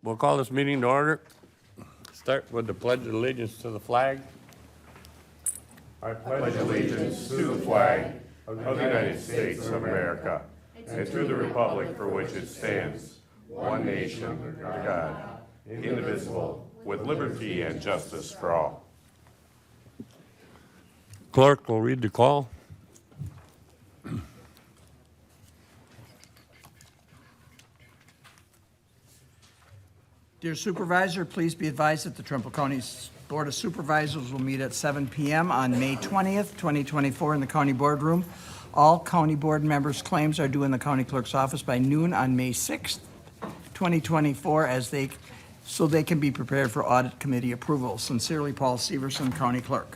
We'll call this meeting to order. Start with the Pledge of Allegiance to the flag. I pledge allegiance to the flag of the United States of America and to the republic for which it stands, one nation, under God, indivisible, with liberty and justice for all. Clerk will read the call. Dear Supervisor, please be advised that the Trempealeau County Board of Supervisors will meet at 7 p.m. on May 20th, 2024 in the County Boardroom. All County Board members' claims are due in the County Clerk's office by noon on May 6th, 2024, so they can be prepared for Audit Committee approval. Sincerely, Paul Severson, County Clerk.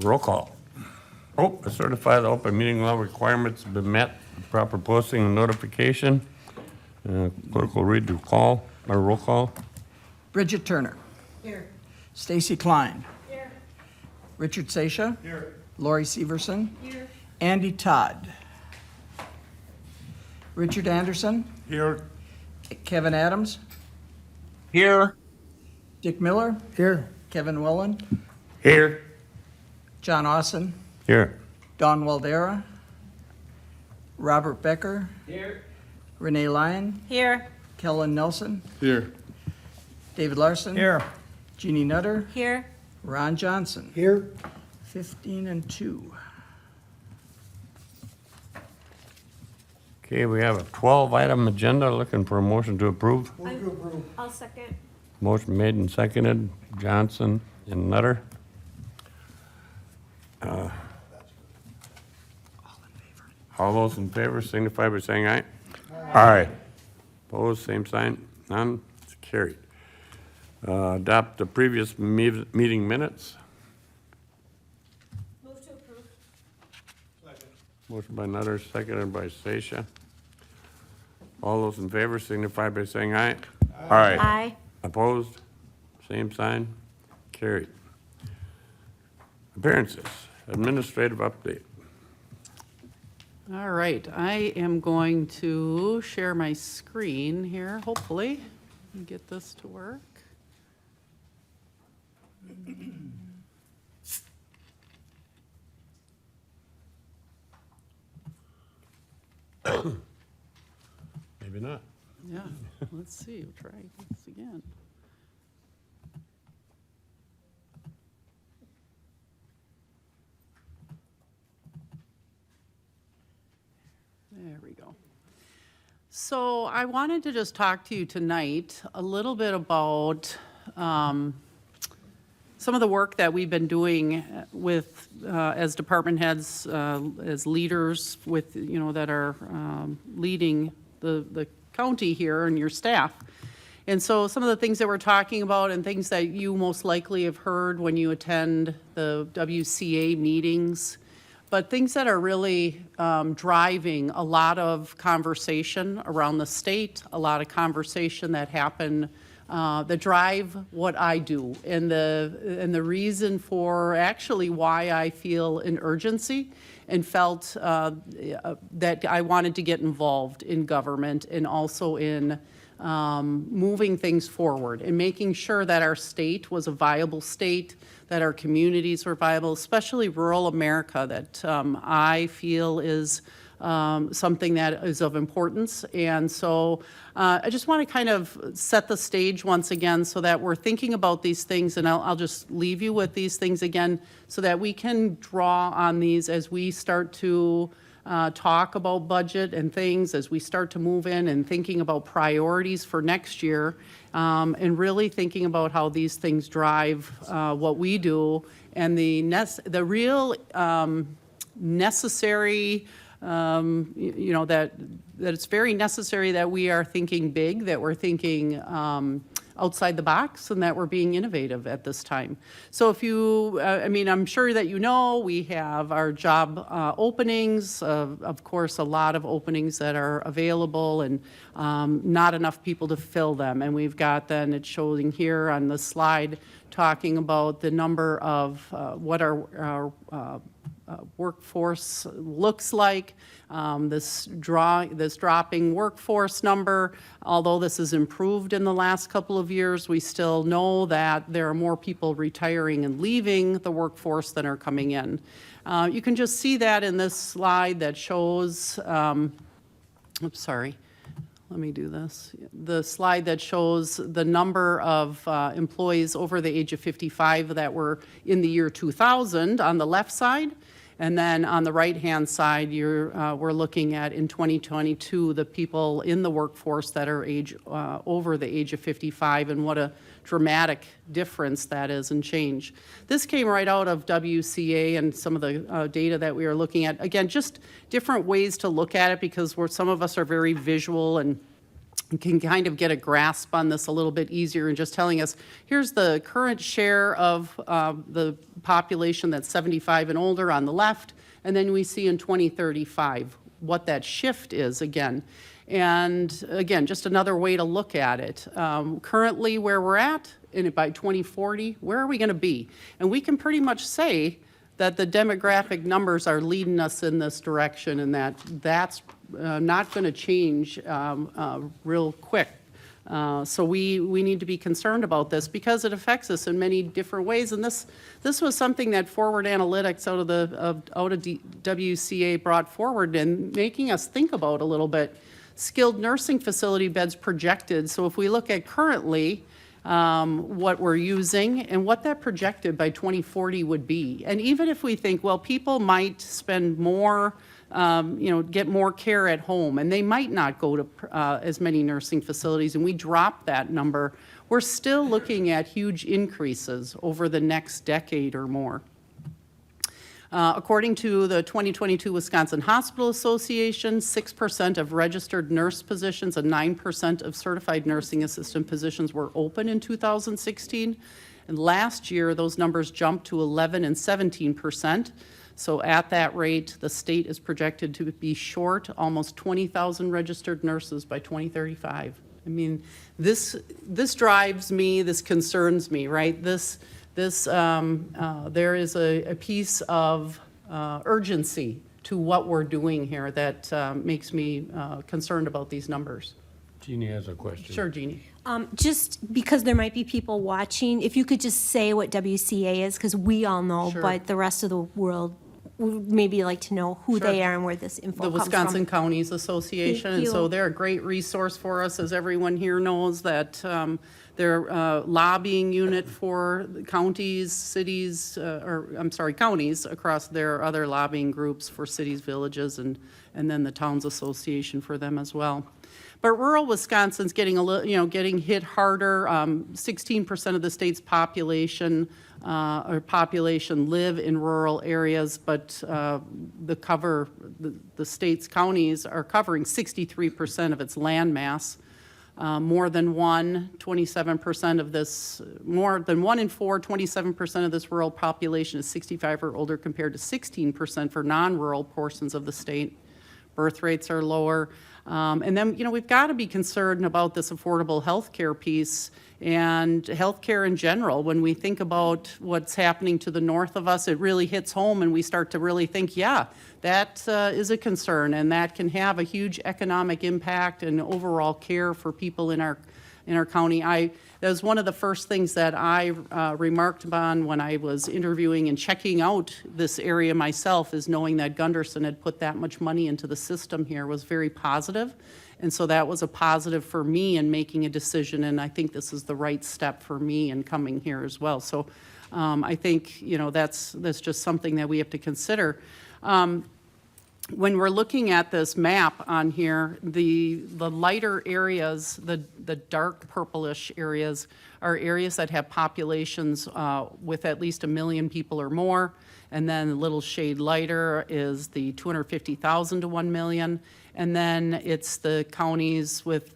Roll call. I certify the open meeting law requirements have been met, proper posting and notification. Clerk will read the call, or roll call. Bridget Turner. Here. Stacy Klein. Here. Richard Seisha. Here. Lori Severson. Here. Andy Todd. Richard Anderson. Here. Kevin Adams. Here. Dick Miller. Here. Kevin Wellen. Here. John Austin. Here. Don Waldera. Robert Becker. Here. Renee Lyon. Here. Kellen Nelson. Here. David Larson. Here. Jeannie Nutter. Here. Ron Johnson. Here. 15 and 2. Okay, we have a 12-item agenda. Looking for a motion to approve. I'll second. Motion made and seconded. Johnson and Nutter. All those in favor signify by saying aye. Aye. Opposed, same sign. None. It's carried. Adopt the previous meeting minutes. Move to approve. Motion by Nutter, seconded by Seisha. All those in favor signify by saying aye. Aye. Aye. Opposed? Same sign. Carried. Appearances. Administrative update. All right, I am going to share my screen here, hopefully, and get this to work. Maybe not. Yeah, let's see, we'll try this again. There we go. So I wanted to just talk to you tonight a little bit about some of the work that we've been doing with, as department heads, as leaders with, that are leading the county here and your staff. And so some of the things that we're talking about and things that you most likely have heard when you attend the WCA meetings, but things that are really driving a lot of conversation around the state, a lot of conversation that happen, that drive what I do, and the reason for actually why I feel an urgency and felt that I wanted to get involved in government and also in moving things forward and making sure that our state was a viable state, that our communities were viable, especially rural America, that I feel is something that is of importance. And so I just want to kind of set the stage once again so that we're thinking about these things, and I'll just leave you with these things again so that we can draw on these as we start to talk about budget and things, as we start to move in and thinking about priorities for next year, and really thinking about how these things drive what we do, and the real necessary, that it's very necessary that we are thinking big, that we're thinking outside the box, and that we're being innovative at this time. So if you, I'm sure that we have our job openings, of course, a lot of openings that are available, and not enough people to fill them. And we've got then, it's showing here on the slide, talking about the number of what our workforce looks like. This dropping workforce number, although this has improved in the last couple of years, we still know that there are more people retiring and leaving the workforce than are coming in. You can just see that in this slide that shows, oops, sorry. Let me do this. The slide that shows the number of employees over the age of 55 that were in the year 2000 on the left side. And then on the right-hand side, we're looking at in 2022, the people in the workforce that are over the age of 55, and what a dramatic difference that is and change. This came right out of WCA and some of the data that we are looking at. Again, just different ways to look at it, because some of us are very visual and can kind of get a grasp on this a little bit easier, and just telling us, here's the current share of the population that's 75 and older on the left, and then we see in 2035 what that shift is again. And again, just another way to look at it. Currently where we're at, and by 2040, where are we going to be? And we can pretty much say that the demographic numbers are leading us in this direction, and that's not going to change real quick. So we need to be concerned about this, because it affects us in many different ways. And this was something that Forward Analytics out of WCA brought forward, and making us think about a little bit. Skilled nursing facility beds projected. So if we look at currently what we're using and what that projected by 2040 would be. And even if we think, well, people might spend more, get more care at home, and they might not go to as many nursing facilities, and we drop that number, we're still looking at huge increases over the next decade or more. According to the 2022 Wisconsin Hospital Association, 6% of registered nurse positions and 9% of certified nursing assistant positions were open in 2016. And last year, those numbers jumped to 11 and 17%. So at that rate, the state is projected to be short almost 20,000 registered nurses by 2035. I mean, this drives me, this concerns me, right? There is a piece of urgency to what we're doing here that makes me concerned about these numbers. Jeannie has a question. Sure, Jeannie. Just because there might be people watching, if you could just say what WCA is, because we all know, Sure. but the rest of the world would maybe like to know who Sure. they are and where this info The comes Wisconsin from. Counties Association, Thank and so you. they're a great resource for us, as everyone here knows, that they're a lobbying unit for the counties, cities, counties across their other lobbying groups for cities, villages, and then the Towns Association for them as well. But rural Wisconsin's getting getting hit harder. 16% of the state's population live in rural areas, but the state's counties are covering 63% of its land mass. More than 27% of this, more than 1 in 4, 27% of this rural population is 65 or older, compared to 16% for non-rural portions of the state. Birth rates are lower. And then, we've got to be concerned about this affordable health care piece and healthcare in general. When we think about what's happening to the north of us, it really hits home, and we start to really think, yeah, that is a concern, and that can have a huge economic impact and overall care for people in our county. That was one of the first things that I remarked upon when I was interviewing and checking out this area myself, is knowing that Gunderson had put that much money into the system here was very positive. And so that was a positive for me in making a decision, and I think this is the right step for me in coming here as well. So I think, that's just something that we have to consider. When we're looking at this map on here, the lighter areas, the dark purplish areas, are areas that have populations with at least 1 million people or more. And then the little shade lighter is the 250,000 to 1 million. And then it's the counties with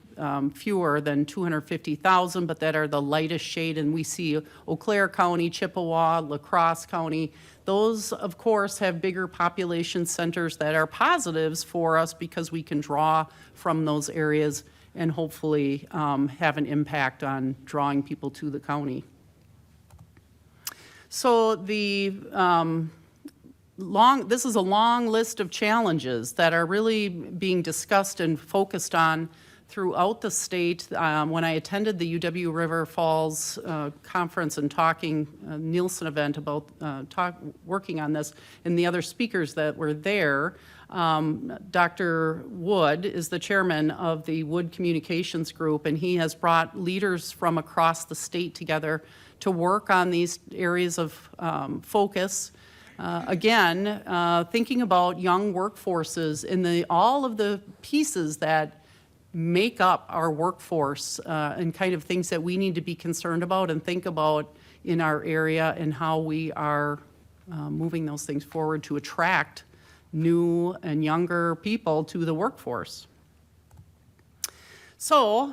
fewer than 250,000, but that are the lightest shade. And we see Eau Claire County, Chippewa, La Crosse County. Those, of course, have bigger population centers that are positives for us, because we can draw from those areas and hopefully have an impact on drawing people to the county. So this is a long list of challenges that are really being discussed and focused on throughout the state. When I attended the UW River Falls conference and talking Nielsen event about working on this, and the other speakers that were there, Dr. Wood is the chairman of the Wood Communications Group, and he has brought leaders from across the state together to work on these areas of focus. Again, thinking about young workforces and all of the pieces that make up our workforce and kind of things that we need to be concerned about and think about in our area, and how we are moving those things forward to attract new and younger people to the workforce. So,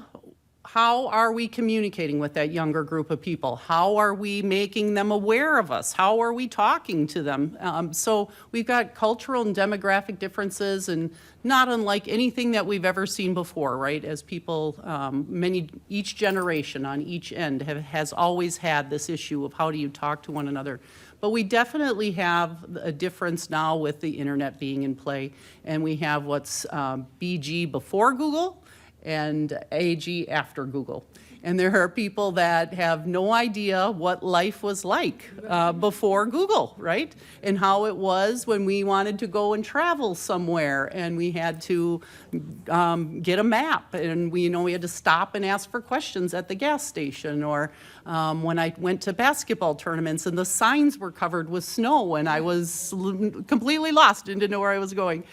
how are we communicating with that younger group of people? How are we making them aware of us? How are we talking to them? So we've got cultural and demographic differences, and not unlike anything that we've ever seen before, right? As people, each generation on each end has always had this issue of how do you talk to one another. But we definitely have a difference now with the internet being in play, and we have what's BG before Google and AG after Google. And there are people that have no idea what life was like before Google, right? And how it was when we wanted to go and travel somewhere, and we had to get a map, and we had to stop and ask for questions at the gas station, or when I went to basketball tournaments and the signs were covered with snow and I was completely lost and didn't know where I was going.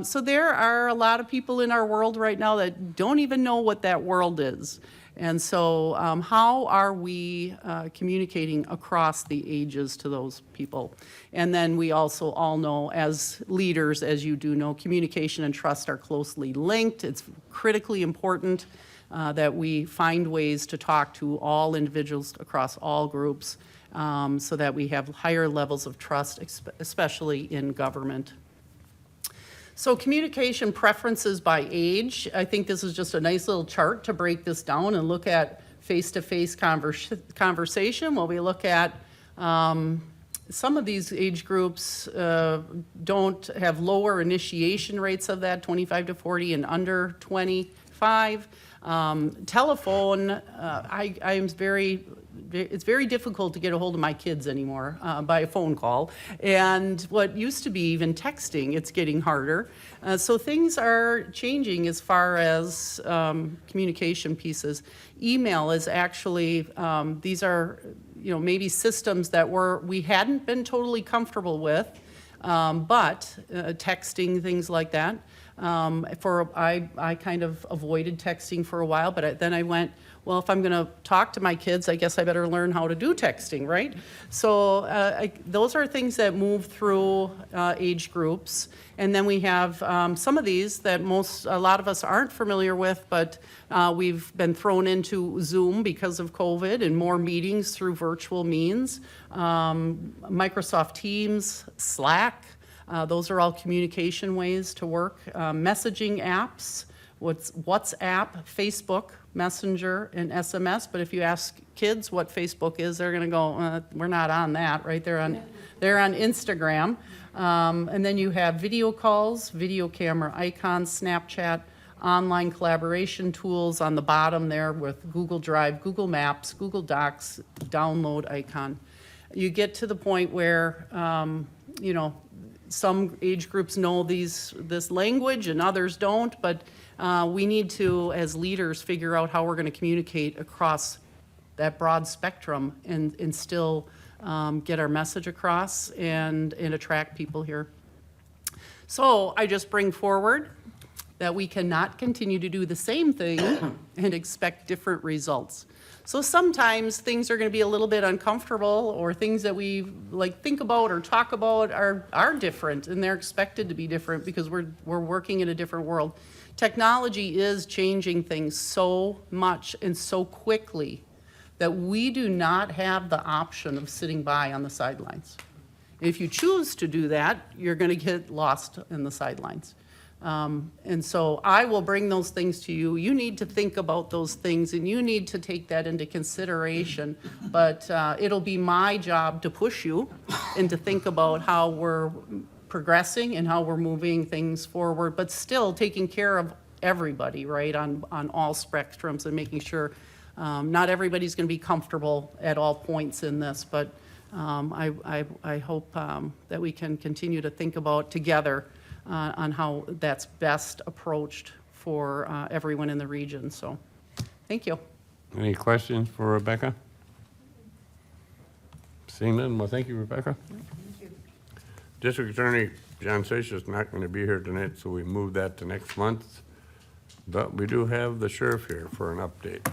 So there are a lot of people in our world right now that don't even know what that world is. And so how are we communicating across the ages to those people? And then we also all know, as leaders, as you do know, communication and trust are closely linked. It's critically important that we find ways to talk to all individuals across all groups so that we have higher levels of trust, especially in government. So communication preferences by age. I think this is just a nice little chart to break this down and look at face-to-face conversation. While we look at some of these age groups don't have lower initiation rates of that, 25 to 40 and under 25. Telephone, it's very difficult to get a hold of my kids anymore by a phone call. And what used to be even texting, it's getting harder. So things are changing as far as communication pieces. Email is actually, these are maybe systems that we hadn't been totally comfortable with, but texting, things like that. I kind of avoided texting for a while, but then I went, well, if I'm going to talk to my kids, I guess I better learn how to do texting, right? So those are things that move through age groups. And then we have some of these that a lot of us aren't familiar with, but we've been thrown into Zoom because of COVID and more meetings through virtual means. Microsoft Teams, Slack, those are all communication ways to work. Messaging apps, WhatsApp, Facebook, Messenger, and SMS. But if you ask kids what Facebook is, they're going to go, we're not on that, right? They're on Instagram. And then you have video calls, video camera icons, Snapchat, online collaboration tools on the bottom there with Google Drive, Google Maps, Google Docs, download icon. You get to the point where, some age groups know this language and others don't, but we need to, as leaders, figure out how we're going to communicate across that broad spectrum and still get our message across and attract people here. So I just bring forward that we cannot continue to do the same thing and expect different results. So sometimes things are going to be a little bit uncomfortable, or things that we think about or talk about are different, and they're expected to be different because we're working in a different world. Technology is changing things so much and so quickly that we do not have the option of sitting by on the sidelines. If you choose to do that, you're going to get lost in the sidelines. And so I will bring those things to you. You need to think about those things, and you need to take that into consideration. But it'll be my job to push you and to think about how we're progressing and how we're moving things forward, but still taking care of everybody, right, on all spectrums, and making sure not everybody's going to be comfortable at all points in this, but I hope that we can continue to think about together on how that's best approached for everyone in the region. So, thank you. Any questions for Rebecca? Seeing none, well, thank you, Rebecca. District Attorney John Sessions is not going to be here tonight, so we move that to next month. But we do have the sheriff here for an update.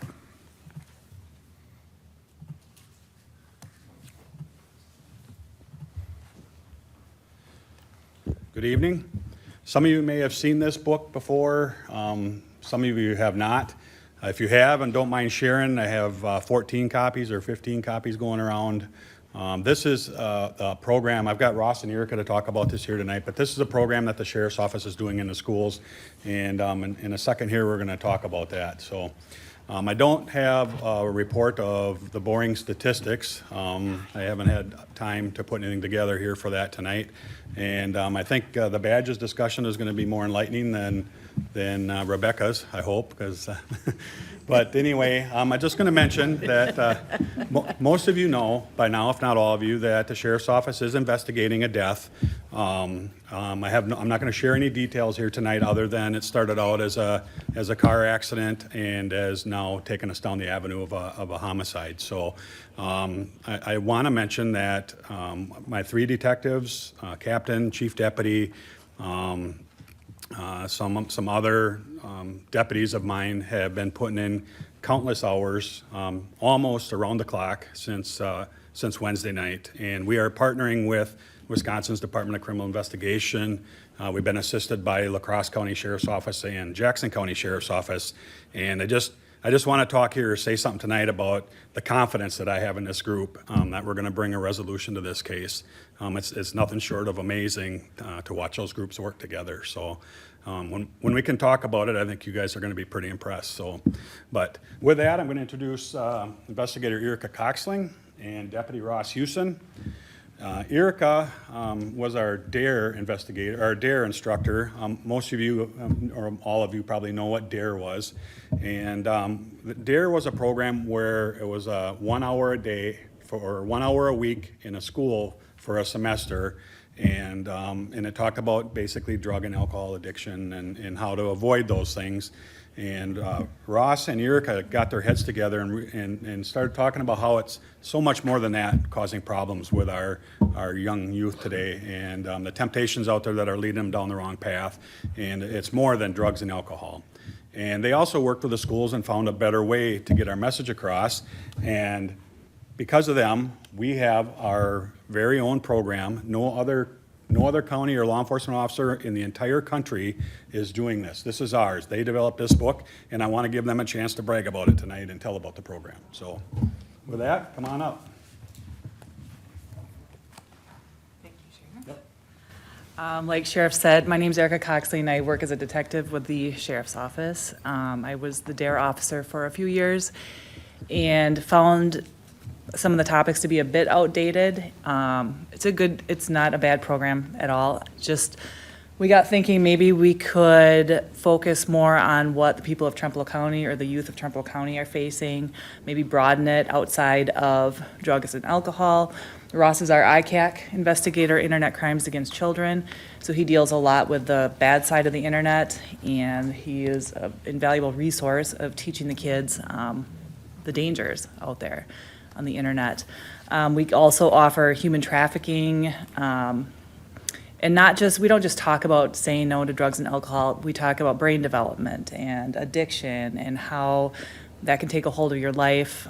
Good evening. Some of you may have seen this book before. Some of you have not. If you have and don't mind sharing, I have 14 copies or 15 copies going around. This is a program, I've got Ross and Erica to talk about this here tonight, but this is a program that the Sheriff's Office is doing in the schools. And in a second here, we're going to talk about that. So I don't have a report of the boring statistics. I haven't had time to put anything together here for that tonight. And I think the badges discussion is going to be more enlightening than Rebecca's, I hope, because but anyway, I'm just going to mention that most of you know by now, if not all of you, that the Sheriff's Office is investigating a death. I'm not going to share any details here tonight, other than it started out as a car accident and has now taken us down the avenue of a homicide. So I want to mention that my 3 detectives, captain, chief deputy, some other deputies of mine have been putting in countless hours, almost around the clock since Wednesday night. And we are partnering with Wisconsin's Department of Criminal Investigation. We've been assisted by La Crosse County Sheriff's Office and Jackson County Sheriff's Office. And I just want to talk here or say something tonight about the confidence that I have in this group, that we're going to bring a resolution to this case. It's nothing short of amazing to watch those groups work together. So when we can talk about it, I think you guys are going to be pretty impressed. So, but with that, I'm going to introduce Investigator Erica Coxling and Deputy Ross Hewson. Erica was our DARE investigator, our DARE instructor. Most of you, or all of you, probably know what DARE was. And DARE was a program where it was 1 hour a day or 1 hour a week in a school for a semester. And it talked about basically drug and alcohol addiction and how to avoid those things. And Ross and Erica got their heads together and started talking about how it's so much more than that, causing problems with our young youth today, and the temptations out there that are leading them down the wrong path. And it's more than drugs and alcohol. And they also worked with the schools and found a better way to get our message across. And because of them, we have our very own program. No other county or law enforcement officer in the entire country is doing this. This is ours. They developed this book, and I want to give them a chance to brag about it tonight and tell about the program. So with that, come on up. Thank you, Sheriff. Like Sheriff said, my name's Erica Coxley, and I work as a detective with the Sheriff's Office. I was the DARE officer for a few years and found some of the topics to be a bit outdated. It's not a bad program at all. Just, we got thinking maybe we could focus more on what the people of Trempealeau County or the youth of Trempealeau County are facing, maybe broaden it outside of drugs and alcohol. Ross is our ICAC investigator, Internet Crimes Against Children, so he deals a lot with the bad side of the internet, and he is an invaluable resource of teaching the kids the dangers out there on the internet. We also offer human trafficking, and we don't just talk about saying no to drugs and alcohol. We talk about brain development and addiction and how that can take a hold of your life.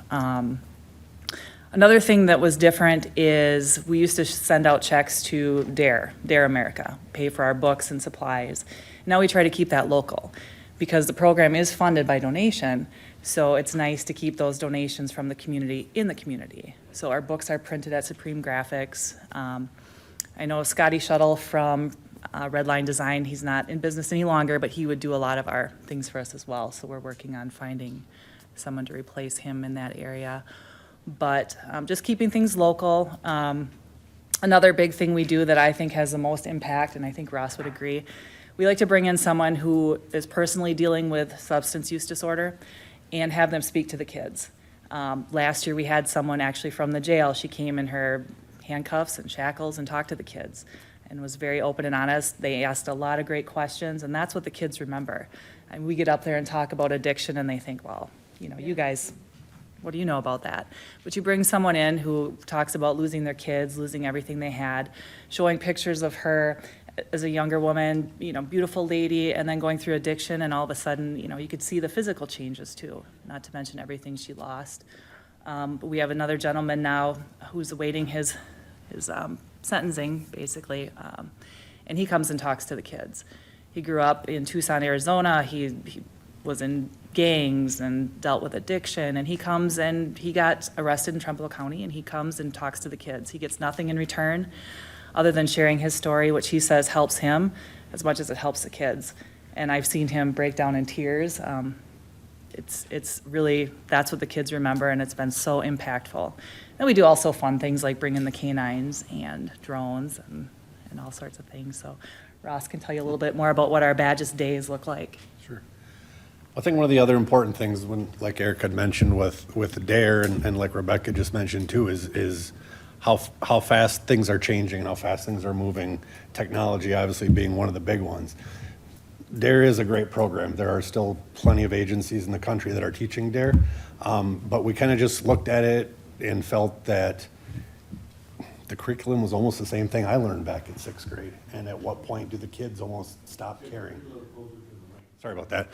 Another thing that was different is we used to send out checks to DARE America, pay for our books and supplies. Now we try to keep that local because the program is funded by donation. So it's nice to keep those donations from the community in the community. So our books are printed at Supreme Graphics. I know Scotty Shuttle from Red Line Design, he's not in business any longer, but he would do a lot of our things for us as well. So we're working on finding someone to replace him in that area. But just keeping things local. Another big thing we do that I think has the most impact, and I think Ross would agree, we like to bring in someone who is personally dealing with substance use disorder and have them speak to the kids. Last year, we had someone actually from the jail. She came in her handcuffs and shackles and talked to the kids and was very open and honest. They asked a lot of great questions, and that's what the kids remember. And we get up there and talk about addiction, and they think, well, you guys, what do you know about that? But you bring someone in who talks about losing their kids, losing everything they had, showing pictures of her as a younger woman, beautiful lady, and then going through addiction, and all of a sudden, you could see the physical changes too, not to mention everything she lost. But we have another gentleman now who's awaiting his sentencing, basically, and he comes and talks to the kids. He grew up in Tucson, Arizona. He was in gangs and dealt with addiction, and he comes and he got arrested in Trempealeau County, and he comes and talks to the kids. He gets nothing in return other than sharing his story, which he says helps him as much as it helps the kids. And I've seen him break down in tears. It's really, that's what the kids remember, and it's been so impactful. And we do also fun things like bring in the canines and drones and all sorts of things. So Ross can tell you a little bit more about what our Badges days look like. Sure. I think one of the other important things, like Eric had mentioned with DARE and like Rebecca just mentioned too, is how fast things are changing and how fast things are moving. Technology obviously being one of the big ones. DARE is a great program. There are still plenty of agencies in the country that are teaching DARE, but we kind of just looked at it and felt that the curriculum was almost the same thing I learned back in 6th grade. And at what point do the kids almost stop caring? Sorry about that.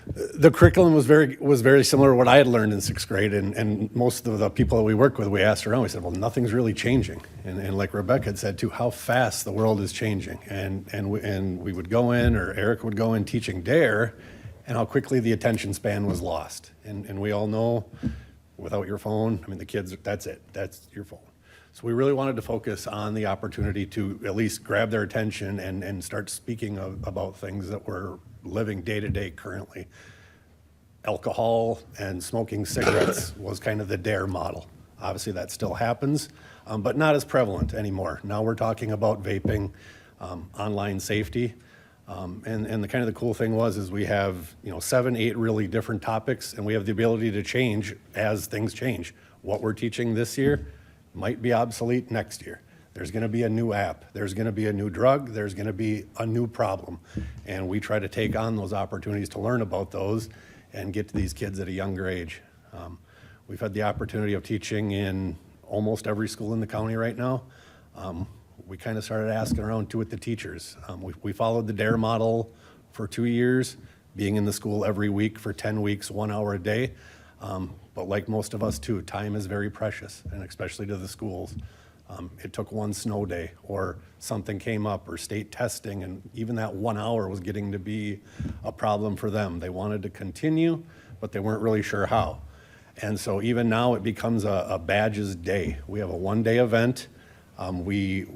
The curriculum was very similar to what I had learned in 6th grade, and most of the people that we work with, we asked around, we said, well, nothing's really changing. And like Rebecca had said too, how fast the world is changing. And we would go in, or Eric would go in teaching DARE, and how quickly the attention span was lost. And we all know, without your phone, I mean, the kids, that's it, that's your phone. So we really wanted to focus on the opportunity to at least grab their attention and start speaking about things that we're living day to day currently. Alcohol and smoking cigarettes was kind of the DARE model. Obviously that still happens, but not as prevalent anymore. Now we're talking about vaping, online safety, and the kind of the cool thing is we have 7, 8 really different topics, and we have the ability to change as things change. What we're teaching this year might be obsolete next year. There's going to be a new app. There's going to be a new drug. There's going to be a new problem. And we try to take on those opportunities to learn about those and get to these kids at a younger age. We've had the opportunity of teaching in almost every school in the county right now. We kind of started asking around too with the teachers. We followed the DARE model for 2 years, being in the school every week for 10 weeks, 1 hour a day. But like most of us too, time is very precious, and especially to the schools. It took one snow day or something came up or state testing, and even that 1 hour was getting to be a problem for them. They wanted to continue, but they weren't really sure how. And so even now it becomes a Badges day. We have a 1-day event. We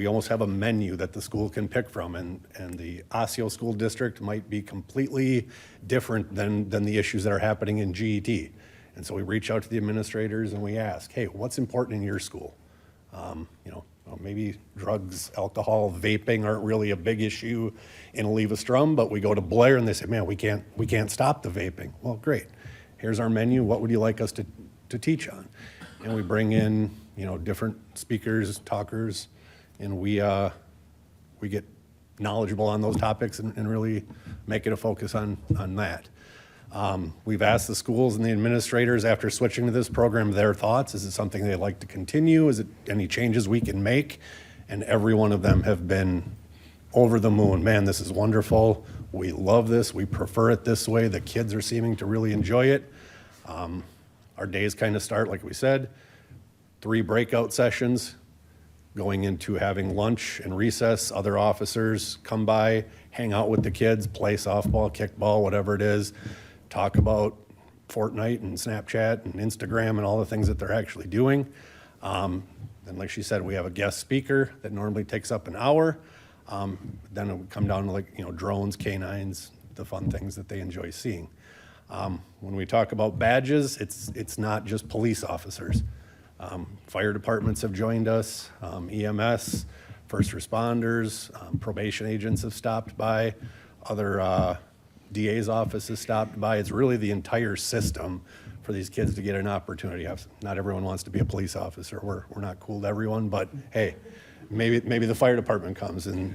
almost have a menu that the school can pick from, and the Osseo School District might be completely different than the issues that are happening in GET. And so we reach out to the administrators and we ask, hey, what's important in your school? Maybe drugs, alcohol, vaping aren't really a big issue in Oliva-Strum, but we go to Blair and they say, man, we can't stop the vaping. Well, great. Here's our menu. What would you like us to teach on? And we bring in, different speakers, talkers, and we get knowledgeable on those topics and really make it a focus on that. We've asked the schools and the administrators after switching to this program their thoughts. Is it something they'd like to continue? Is it any changes we can make? And every one of them have been over the moon. Man, this is wonderful. We love this. We prefer it this way. The kids are seeming to really enjoy it. Our days kind of start, like we said, 3 breakout sessions, going into having lunch and recess. Other officers come by, hang out with the kids, play softball, kickball, whatever it is. Talk about Fortnite and Snapchat and Instagram and all the things that they're actually doing. And like she said, we have a guest speaker that normally takes up an hour. Then it would come down to like, drones, canines, the fun things that they enjoy seeing. When we talk about badges, it's not just police officers. Fire departments have joined us, EMS, first responders, probation agents have stopped by, other DA's office has stopped by. It's really the entire system for these kids to get an opportunity. Not everyone wants to be a police officer. We're not cool to everyone, but hey, maybe the fire department comes and,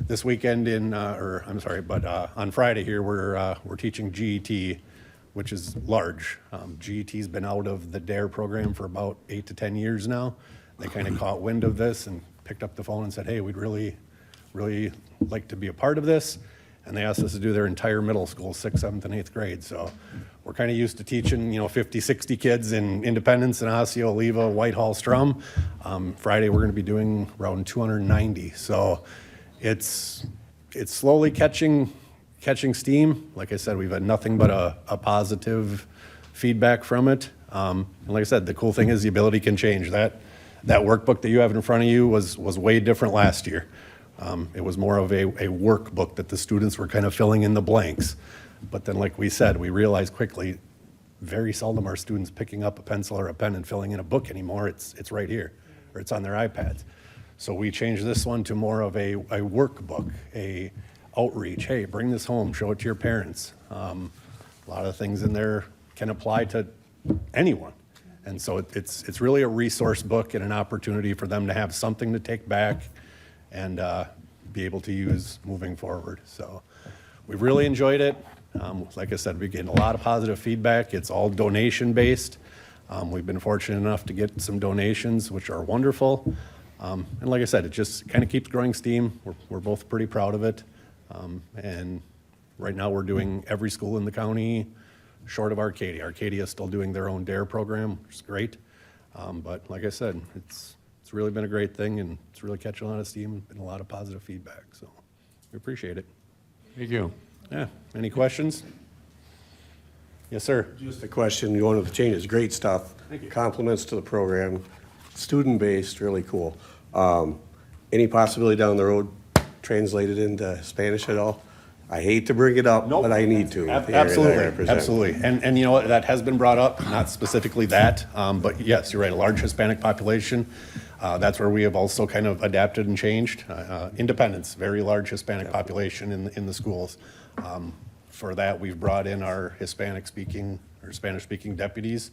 this weekend on Friday here, we're teaching GET, which is large. GET's been out of the DARE program for about 8 to 10 years now. They kind of caught wind of this and picked up the phone and said, hey, we'd really like to be a part of this. And they asked us to do their entire middle school, 6th, 7th, and 8th grade. So we're kind of used to teaching, 50, 60 kids in Independence and Osseo, Oliva, Whitehall, Strum. Friday, we're going to be doing around 290. So it's slowly catching steam. Like I said, we've had nothing but a positive feedback from it. And like I said, the cool thing is the ability can change. That workbook that you have in front of you was way different last year. It was more of a workbook that the students were kind of filling in the blanks. But then, like we said, we realized quickly, very seldom are students picking up a pencil or a pen and filling in a book anymore. It's right here, or it's on their iPads. So we changed this one to more of a workbook, a outreach. Hey, bring this home, show it to your parents. A lot of things in there can apply to anyone. And so it's really a resource book and an opportunity for them to have something to take back and be able to use moving forward. So we've really enjoyed it. Like I said, we're getting a lot of positive feedback. It's all donation-based. We've been fortunate enough to get some donations, which are wonderful. And like I said, it just kind of keeps growing steam. We're both pretty proud of it. And right now we're doing every school in the county short of Arcadia. Arcadia is still doing their own DARE program, which is great. But like I said, it's really been a great thing, and it's really catching a lot of steam and a lot of positive feedback. So we appreciate it. Thank you. Yeah. Any questions? Yes, sir. Just a question, you wanted to change, it's great stuff. Thank you. Compliments to the program, student-based, really cool. Any possibility down the road translated into Spanish at all? I hate to bring it up, but I need to. the area that I Absolutely, represent. absolutely. And you know what, that has been brought up, not specifically that, but yes, you're right, a large Hispanic population. That's where we have also kind of adapted and changed. Independence, very large Hispanic population in the schools. For that, we've brought in our Hispanic-speaking or Spanish-speaking deputies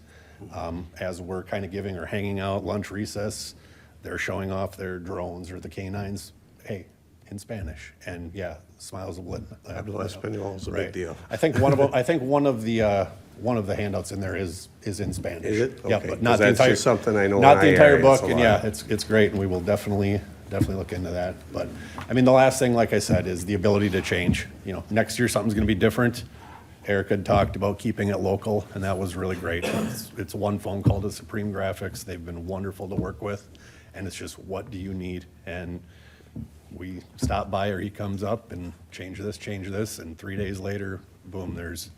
as we're kind of giving or hanging out, lunch recess, they're showing off their drones or the canines, hey, in Spanish. And yeah, smiles will lit. Habla Español is a big deal. I think one of the handouts in there is in Spanish. Is it? Yeah, Okay, but 'cause not the that's entire. just something I know in Not my the entire area, book, it's a and lot. yeah, it's great, and we will definitely look into that. But, I mean, the last thing, like I said, is the ability to change. Next year, something's gonna be different. Eric had talked about keeping it local, and that was really great. It's one phone call to Supreme Graphics. They've been wonderful to work with, and it's just, what do you need? And we stop by, or he comes up and change this, and 3 days later, boom, there's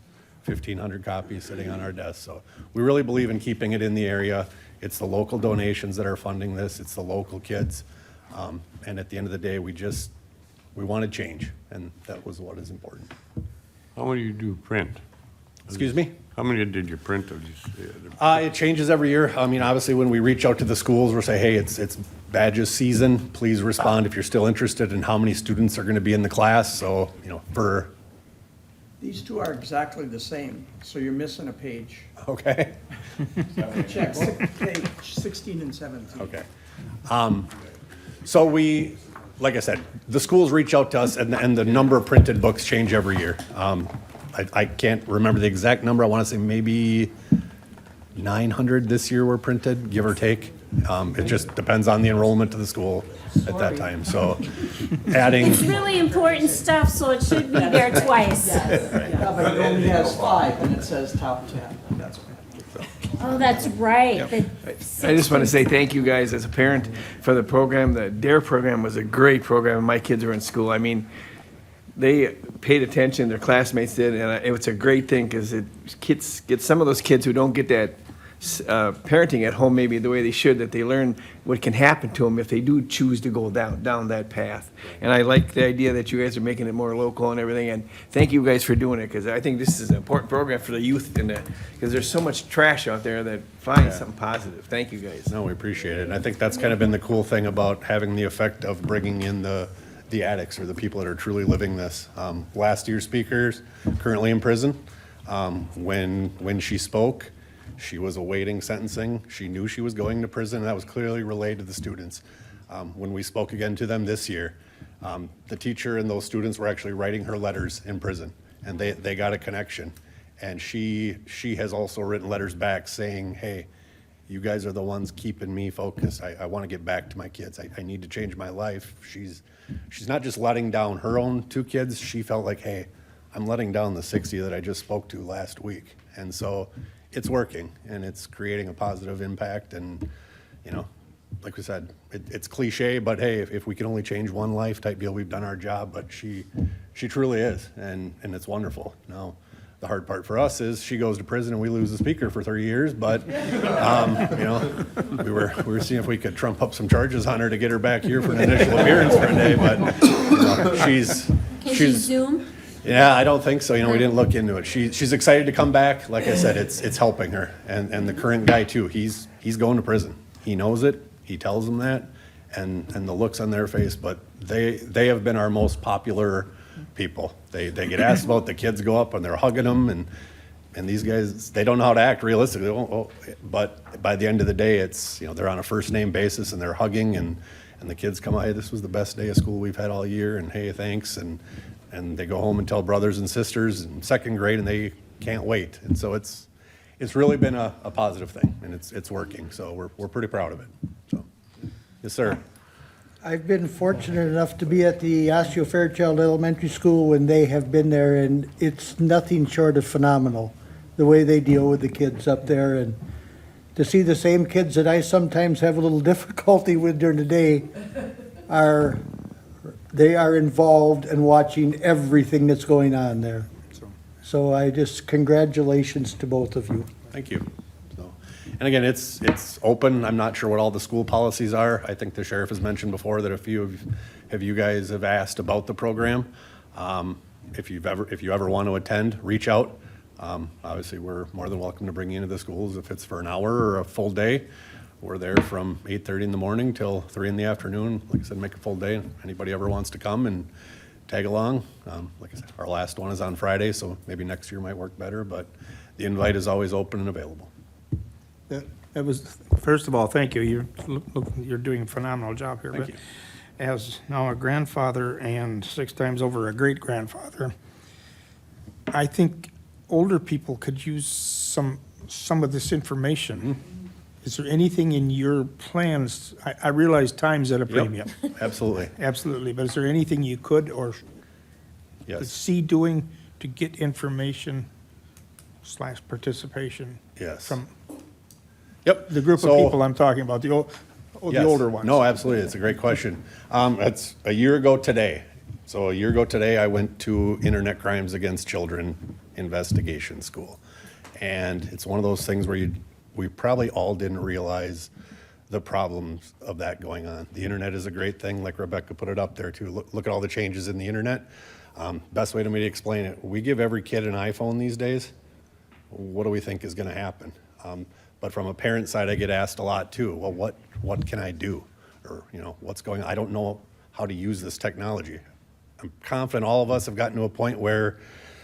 1,500 copies sitting on our desk. So we really believe in keeping it in the area. It's the local donations that are funding this. It's the local kids. And at the end of the day, we want to change, and that was what is important. How many you do print? Excuse me? How many did you print of these? It changes every year. I mean, obviously, when we reach out to the schools, we'll say, hey, it's badges season. Please respond if you're still interested in how many students are going to be in the class. So, for, These two are exactly the same, so you're missing a page. okay, Check page 16 and 17. okay. So like I said, the schools reach out to us, and the number of printed books change every year. I can't remember the exact number. I want to say maybe 900 this year were printed, give or take. It just depends on the enrollment to the school at that time. So adding, It's really important stuff, so it should be there twice. Yeah, but it only has 5, and it says top 10. That's okay. Oh, that's right. I just want to say thank you guys as a parent for the program. The DARE program was a great program when my kids were in school. I mean, they paid attention, their classmates did, and it was a great thing because it gets some of those kids who don't get that parenting at home maybe the way they should, that they learn what can happen to them if they do choose to go down that path. And I like the idea that you guys are making it more local and everything, and thank you guys for doing it, because I think this is an important program for the youth, and because there's so much trash out there that finds something positive. Thank you guys. No, we appreciate it. And I think that's kind of been the cool thing about having the effect of bringing in the addicts or the people that are truly living this. Last year's speakers, currently in prison. When she spoke, she was awaiting sentencing. She knew she was going to prison, and that was clearly relayed to the students. When we spoke again to them this year, the teacher and those students were actually writing her letters in prison, and they got a connection. And she has also written letters back saying, hey, you guys are the ones keeping me focused. I want to get back to my kids. I need to change my life. She's not just letting down her own 2 kids. She felt like, hey, I'm letting down the 60 that I just spoke to last week. And so it's working, and it's creating a positive impact. And, you know, like we said, it's cliche, but hey, if we can only change one life type deal, we've done our job. But she truly is, and it's wonderful. Now, the hard part for us is she goes to prison and we lose the speaker for 3 years. But you know, we were seeing if we could trump up some charges on her to get her back here for an initial appearance for a day. But you know, Can she Zoom? Yeah, I don't think so. You know, we didn't look into it. She's excited to come back. Like I said, it's helping her. And the current guy too, he's going to prison. He knows it. He tells them that, and the looks on their face. But they have been our most popular people. They get asked about, the kids go up and they're hugging them, and these guys, they don't know how to act realistically. But by the end of the day, it's, you know, they're on a first name basis and they're hugging, and the kids come out, hey, this was the best day of school we've had all year, and hey, thanks, and they go home and tell brothers and sisters in second grade, and they can't wait. And so it's really been a positive thing, and it's working. So we're pretty proud of it. So, yes, sir. I've been fortunate enough to be at the Osseo Fairchild Elementary School when they have been there, and it's nothing short of phenomenal, the way they deal with the kids up there. And to see the same kids that I sometimes have a little difficulty with during the day they are involved and watching everything that's going on there. So I just, congratulations to both of you. Thank you. So, and again, it's open. I'm not sure what all the school policies are. I think the sheriff has mentioned before that a few of you guys have asked about the program. If you ever want to attend, reach out. Obviously, we're more than welcome to bring you into the schools if it's for an hour or a full day. We're there from 8:30 in the morning till 3 in the afternoon. Like I said, make a full day. Anybody ever wants to come and tag along. Like I said, our last one is on Friday, so maybe next year might work better, but the invite is always open and available. That was, first of all, thank you. You're doing a phenomenal job here. Thank But you. as now a grandfather and 6 times over a great-grandfather, I think older people could use some of this information. Mm-hmm. Is there anything in your plans? I realize time's at a premium. Absolutely. Absolutely, but is there anything you could or could Yes. see doing to get information / participation Yes. from Yep. the group of So- people I'm talking about, the Yes. older ones? No, absolutely. It's a great question. It's a year ago today. So a year ago today, I went to Internet Crimes Against Children Investigation School. And it's one of those things where we probably all didn't realize the problems of that going on. The internet is a great thing, like Rebecca put it up there too. Look at all the changes in the internet. Best way to me to explain it, we give every kid an iPhone these days. What do we think is gonna happen? But from a parent side, I get asked a lot too, well, what can I do? Or, you know, what's going on? I don't know how to use this technology. I'm confident all of us have gotten to a point where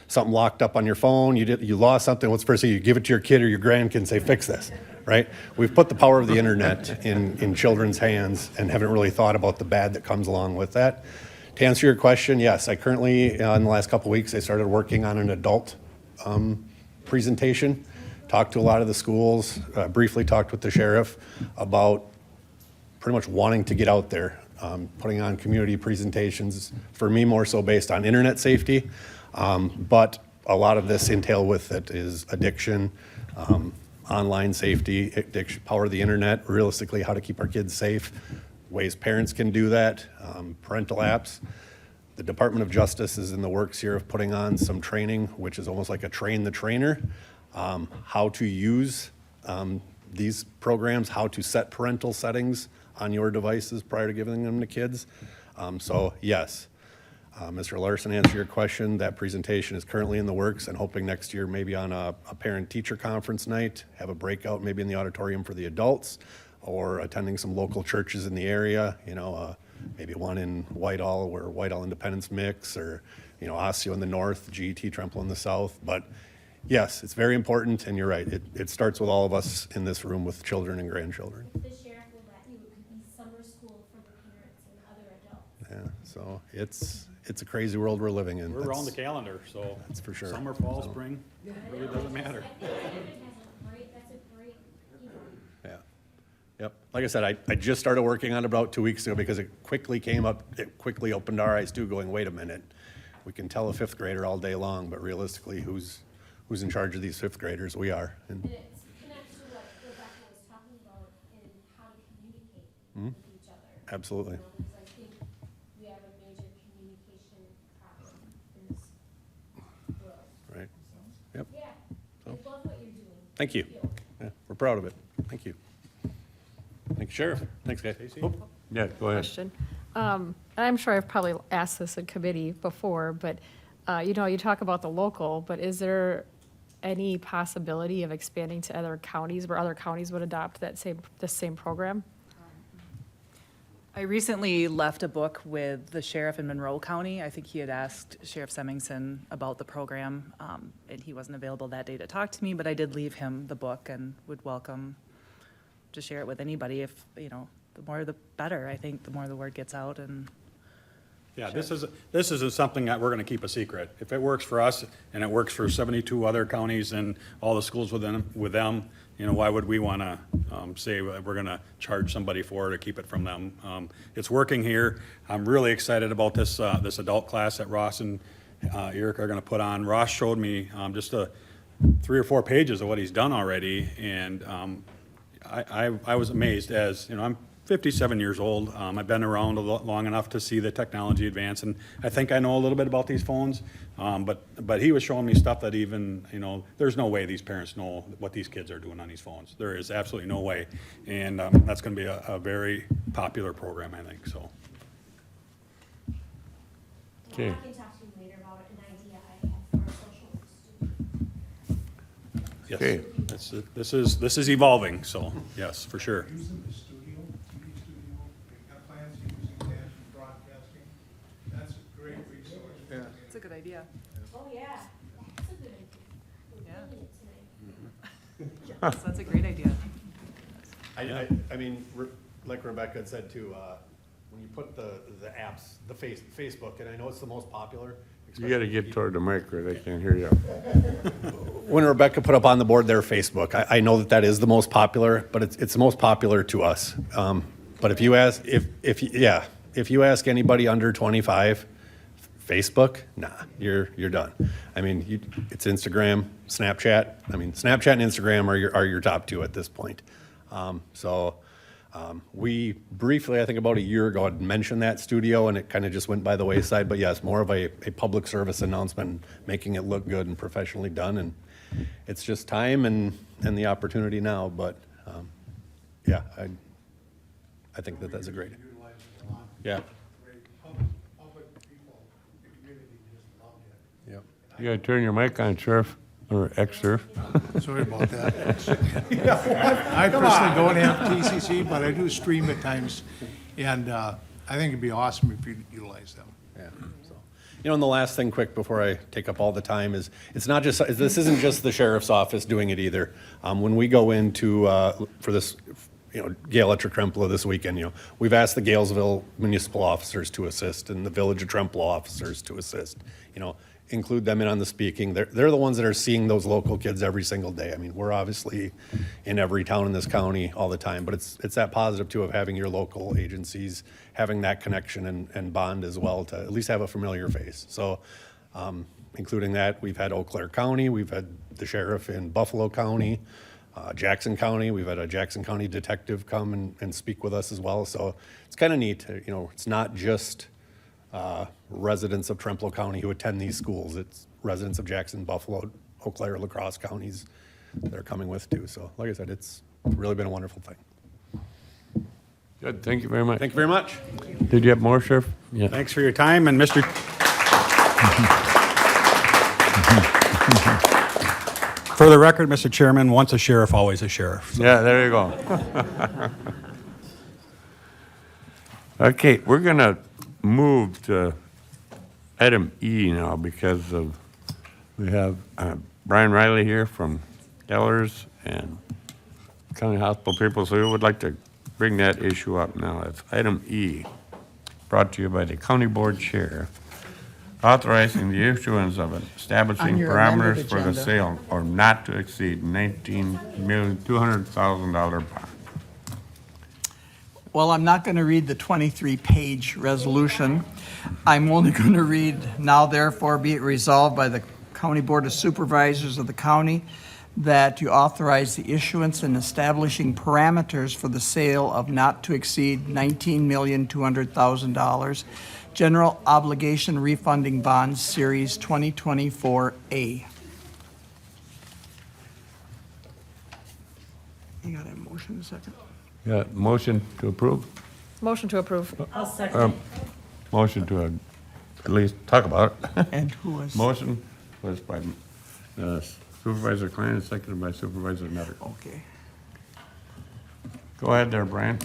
something locked up on your phone, you lost something, what's the first thing? You give it to your kid or your grandkid and say, fix this, right? We've put the power of the internet in children's hands and haven't really thought about the bad that comes along with that. To answer your question, yes, I currently, in the last couple of weeks, I started working on an adult presentation, talked to a lot of the schools, briefly talked with the sheriff about pretty much wanting to get out there, putting on community presentations, for me more so based on internet safety, but a lot of this entail with it is addiction, online safety, addiction, power of the internet, realistically how to keep our kids safe, ways parents can do that, parental apps. The Department of Justice is in the works here of putting on some training, which is almost like a train the trainer, how to use these programs, how to set parental settings on your devices prior to giving them to kids. So yes, Mr. Larson, answer your question. That presentation is currently in the works and hoping next year maybe on a parent-teacher conference night, have a breakout maybe in the auditorium for the adults or attending some local churches in the area, maybe one in Whitehall where Whitehall Independence mix or, Osseo in the north, GET Trempealeau in the south. But yes, it's very important and you're right. It starts with all of us in this room with children and grandchildren. If the sheriff will let you, it could be summer school for the parents and other adults. Yeah, so it's a crazy world we're living in. We're around the calendar, so. That's for sure. Summer, fall, spring, really doesn't matter. That's a great, Yeah. Yep. Like I said, I just started working on it about 2 weeks ago because it quickly came up, it quickly opened our eyes too, going, wait a minute. We can tell a fifth grader all day long, but realistically, who's in charge of these fifth graders? We are. And and it connects to what Rebecca was talking about in how to communicate with each other. absolutely. Because I think we have a major communication problem in this world. Right. Yep. Yeah, I love what you're doing. Thank you. Yeah, we're proud of it. Thank you. Thank you, Sheriff. Thanks, guys. Oh, Yeah, go ahead. Question. I'm sure I've probably asked this in committee before, but, you talk about the local, but is there any possibility of expanding to other counties where other counties would adopt the same program? I recently left a book with the sheriff in Monroe County. I think he had asked Sheriff Semmingson about the program, and he wasn't available that day to talk to me, but I did leave him the book and would welcome to share it with anybody if, the more the better. I think the more the word gets out and. Yeah, this isn't something that we're gonna keep a secret. If it works for us and it works for 72 other counties and all the schools with them, why would we wanna, say we're gonna charge somebody for it or keep it from them? It's working here. I'm really excited about this, this adult class that Ross and, Eric are gonna put on. Ross showed me, just 3 or 4 pages of what he's done already, and, I was amazed as, I'm 57 years old. I've been around long enough to see the technology advance, and I think I know a little bit about these phones. But he was showing me stuff that even, there's no way these parents know what these kids are doing on these phones. There is absolutely no way. And that's going to be a very popular program, I think, so. Okay. I can talk to you later about an idea I have for a social work student. Yes, Okay. this is evolving, so, yes, for sure. Using the studio, TV studio, they've got plans to using that in broadcasting. That's a great resource. Yeah. It's a good idea. Oh, yeah, that's a good idea. We're Yeah. building it tonight. So that's a great idea. I mean, like Rebecca had said too, when you put the apps, the Facebook, and I know it's the most popular. You gotta get toward the mic or they can't hear you. When Rebecca put up on the board their Facebook, I know that is the most popular, but it's the most popular to us. But if you ask, if you ask anybody under 25, Facebook, nah, you're done. I mean, it's Instagram, Snapchat. I mean, Snapchat and Instagram are your top two at this point. We briefly, I think about a year ago, had mentioned that studio, and it kind of just went by the wayside. But yes, more of a public service announcement, making it look good and professionally done. And it's just time and the opportunity now. But yeah, I think that's a great. Utilize it a lot. Yeah. Great public people, the community just loved it. Yep. You gotta turn your mic on, Sheriff, or ex-sheriff. Sorry about that. I personally don't have TCC, but I do stream at times, and I think it'd be awesome if you utilize them. Yeah. So, and the last thing quick before I take up all the time is, this isn't just the sheriff's office doing it either. When we go into, for this, Gale Electric Trempealeau this weekend, we've asked the Galesville municipal officers to assist and the Village of Trempealeau officers to assist, include them in on the speaking. They're the ones that are seeing those local kids every single day. I mean, we're obviously in every town in this county all the time, but it's that positive too of having your local agencies, having that connection and bond as well to at least have a familiar face. So, including that, we've had Eau Claire County, we've had the sheriff in Buffalo County, Jackson County, we've had a Jackson County detective come and speak with us as well. So it's kind of neat, it's not just residents of Trempealeau County who attend these schools. It's residents of Jackson, Buffalo, Eau Claire, La Crosse counties they're coming with too. So like I said, it's really been a wonderful thing. Good, thank you very much. Thank you very much. Did you have more, Sheriff? Yeah. Thanks for your time, and Mr. For the record, Mr. Chairman, once a sheriff, always a sheriff. Yeah, there you go. Okay, we're gonna move to item E now because of, we have Brian Riley here from Ellers and County Hospital people, so we would like to bring that issue up now. It's item E, brought to you by the County Board Chair, authorizing the issuance of an establishing On your amended parameters for the agenda. sale or not to exceed $19,200,000 bond. Well, I'm not going to read the 23-page resolution. I'm only going to read, now therefore be it resolved by the County Board of Supervisors of the county that you authorize the issuance and establishing parameters for the sale of not to exceed $19,200,000 general obligation refunding bonds, Series 2024A. You got a motion in a second? Yeah, motion to approve? Motion to approve. Motion to at least talk about it. And who was? Motion was by Supervisor Klein and seconded by Supervisor Nutter. Okay. Go ahead there, Brian.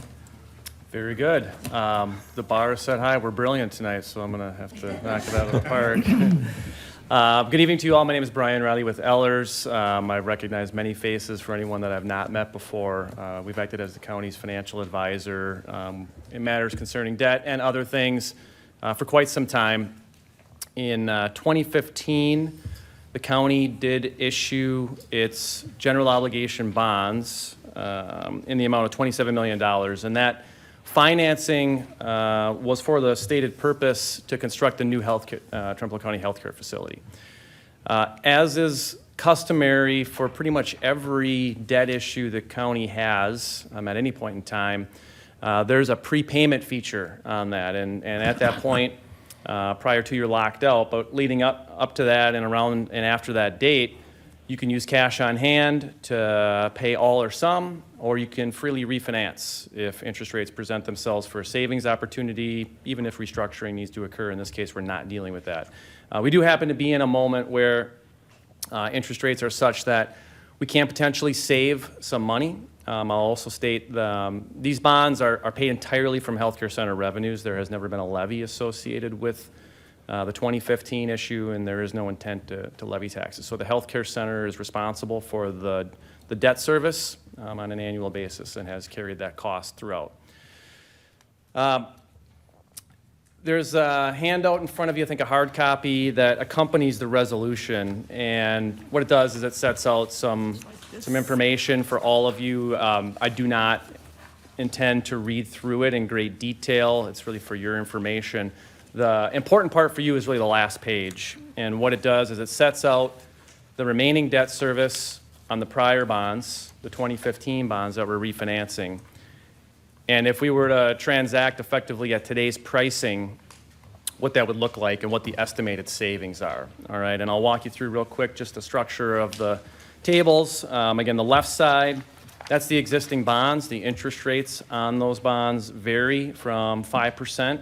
Very good. The bar is set high. We're brilliant tonight, so I'm going to have to knock it out of the park. Good evening to you all. My name is Brian Riley with Ellers. I recognize many faces for anyone that I've not met before. We've acted as the county's financial advisor in matters concerning debt and other things for quite some time. In 2015, the county did issue its general obligation bonds in the amount of $27 million, and that financing was for the stated purpose to construct a new Trempealeau County healthcare facility. As is customary for pretty much every debt issue the county has at any point in time, there's a prepayment feature on that, and at that point, prior to you're locked out, but leading up to that and around and after that date, you can use cash on hand to pay all or some, or you can freely refinance if interest rates present themselves for a savings opportunity, even if restructuring needs to occur. In this case, we're not dealing with that. We do happen to be in a moment where interest rates are such that we can potentially save some money. I'll also state these bonds are paid entirely from healthcare center revenues. There has never been a levy associated with the 2015 issue, and there is no intent to levy taxes. So the healthcare center is responsible for the debt service on an annual basis and has carried that cost throughout. There's a handout in front of you, I think a hard copy, that accompanies the resolution. And what it does is it sets out some information for all of you. I do not intend to read through it in great detail. It's really for your information. The important part for you is really the last page. And what it does is it sets out the remaining debt service on the prior bonds, the 2015 bonds that we're refinancing. And if we were to transact effectively at today's pricing, what that would look like and what the estimated savings are. All right, and I'll walk you through real quick just the structure of the tables. Again, the left side, that's the existing bonds. The interest rates on those bonds vary from 5%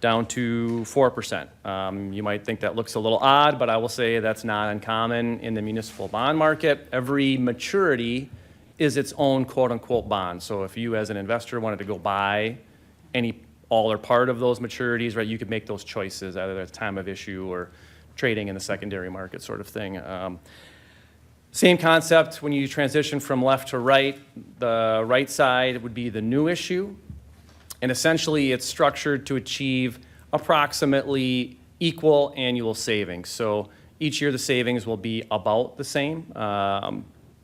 down to 4%. You might think that looks a little odd, but I will say that's not uncommon in the municipal bond market. Every maturity is its own quote-unquote bond. So if you as an investor wanted to go buy any, all or part of those maturities, right, you could make those choices either at the time of issue or trading in the secondary market sort of thing. Same concept when you transition from left to right. The right side would be the new issue. And essentially, it's structured to achieve approximately equal annual savings. So each year, the savings will be about the same.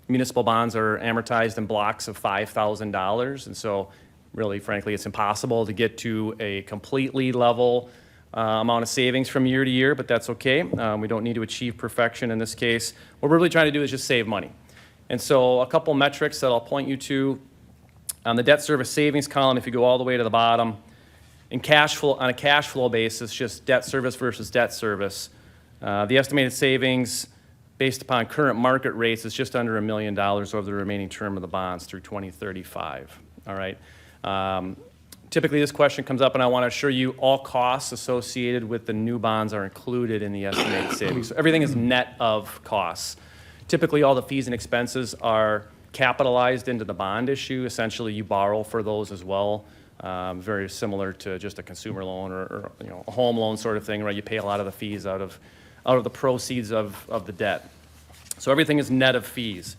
Municipal bonds are amortized in blocks of $5,000. And so really, frankly, it's impossible to get to a completely level amount of savings from year to year, but that's okay. We don't need to achieve perfection in this case. What we're really trying to do is just save money. And so a couple metrics that I'll point you to. On the debt service savings column, if you go all the way to the bottom, in cash flow, on a cash flow basis, just debt service versus debt service, the estimated savings based upon current market rates, is just under $1 million over the remaining term of the bonds through 2035. All right. Typically, this question comes up, and I want to assure you all costs associated with the new bonds are included in the estimated savings. So everything is net of costs. Typically, all the fees and expenses are capitalized into the bond issue. Essentially, you borrow for those as well. Very similar to just a consumer loan or a home loan sort of thing, right? You pay a lot of the fees out of the proceeds of the debt. So everything is net of fees.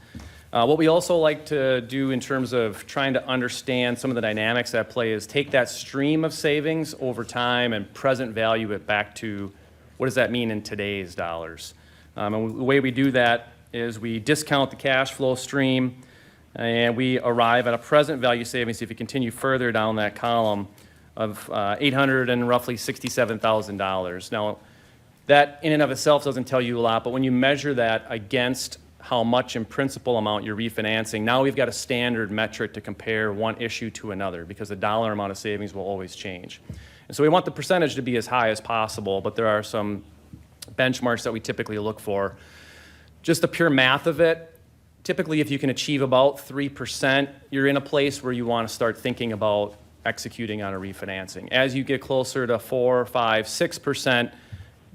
What we also like to do in terms of trying to understand some of the dynamics at play is take that stream of savings over time and present value it back to what does that mean in today's dollars. And the way we do that is we discount the cash flow stream and we arrive at a present value savings, if you continue further down that column, of $867,000. Now, that in and of itself doesn't tell you a lot, but when you measure that against how much in principal amount you're refinancing, now we've got a standard metric to compare one issue to another because the dollar amount of savings will always change. And so we want the percentage to be as high as possible, but there are some benchmarks that we typically look for. Just the pure math of it, typically if you can achieve about 3%, you're in a place where you want to start thinking about executing on a refinancing. As you get closer to 4, 5, 6%,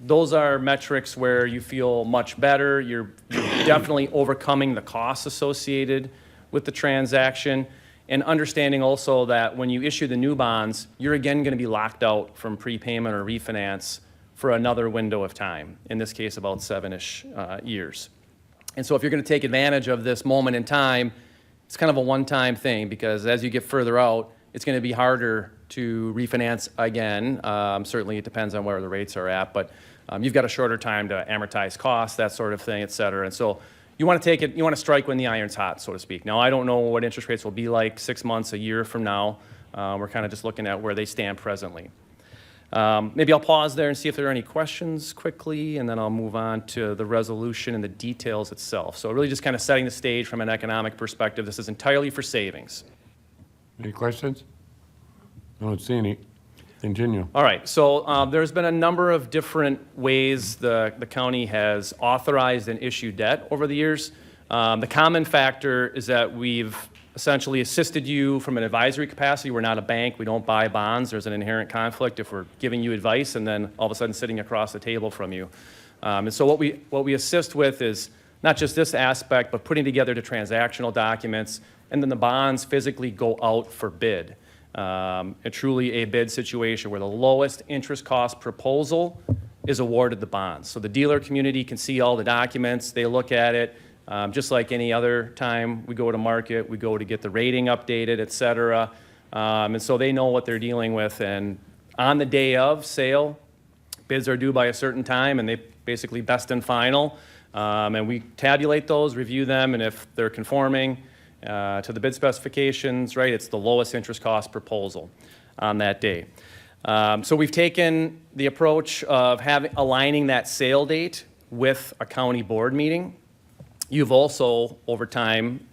those are metrics where you feel much better. You're definitely overcoming the costs associated with the transaction and understanding also that when you issue the new bonds, you're again going to be locked out from prepayment or refinance for another window of time, in this case about 7-ish years. And so if you're going to take advantage of this moment in time, it's kind of a one-time thing because as you get further out, it's going to be harder to refinance again. Certainly it depends on where the rates are at, but you've got a shorter time to amortize costs, that sort of thing, et cetera. And so you want to take it, you want to strike when the iron's hot, so to speak. Now, I don't know what interest rates will be like 6 months, a year from now. We're kind of just looking at where they stand presently. Maybe I'll pause there and see if there are any questions quickly, and then I'll move on to the resolution and the details itself. So really just kind of setting the stage from an economic perspective. This is entirely for savings. Any questions? I don't see any. Continue. All right, so there's been a number of different ways the county has authorized and issued debt over the years. The common factor is that we've essentially assisted you from an advisory capacity. We're not a bank. We don't buy bonds. There's an inherent conflict if we're giving you advice and then all of a sudden sitting across the table from you. And so what we assist with is not just this aspect, but putting together the transactional documents, and then the bonds physically go out for bid. Truly a bid situation where the lowest interest cost proposal is awarded the bonds. So the dealer community can see all the documents, they look at it, just like any other time we go to market, we go to get the rating updated, et cetera. And so they know what they're dealing with, and on the day of sale, bids are due by a certain time, and they basically best and final. And we tabulate those, review them, and if they're conforming to the bid specifications, right, it's the lowest interest cost proposal on that day. So we've taken the approach of aligning that sale date with a county board meeting. You've also, over time,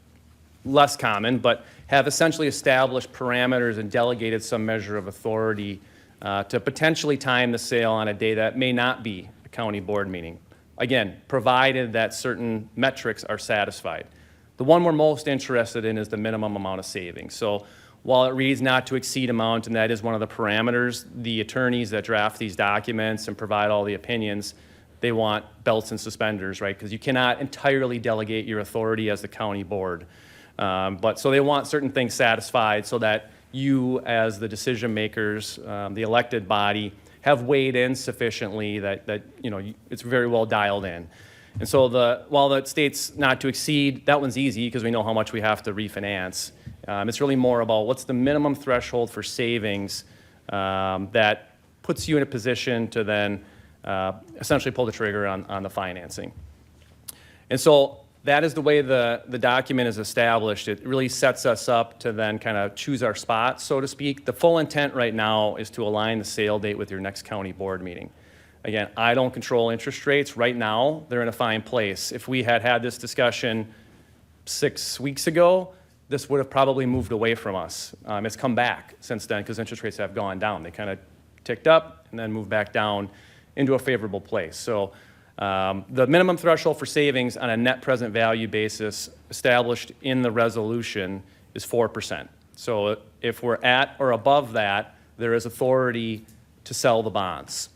less common, but have essentially established parameters and delegated some measure of authority to potentially time the sale on a day that may not be a county board meeting. Again, provided that certain metrics are satisfied. The one we're most interested in is the minimum amount of savings. So while it reads not to exceed amount, and that is one of the parameters, the attorneys that draft these documents and provide all the opinions, they want belts and suspenders, right? Because you cannot entirely delegate your authority as the county board. But so they want certain things satisfied so that you, as the decision makers, the elected body, have weighed in sufficiently that you know it's very well dialed in. And so while it states not to exceed, that one's easy because we know how much we have to refinance. It's really more about what's the minimum threshold for savings that puts you in a position to then essentially pull the trigger on the financing. And so that is the way the document is established. It really sets us up to then kind of choose our spot, so to speak. The full intent right now is to align the sale date with your next county board meeting. Again, I don't control interest rates. Right now, they're in a fine place. If we had this discussion 6 weeks ago, this would have probably moved away from us. It's come back since then because interest rates have gone down. They kind of ticked up and then moved back down into a favorable place. So The minimum threshold for savings on a net present value basis established in the resolution is 4%. So if we're at or above that, there is authority to sell the bonds.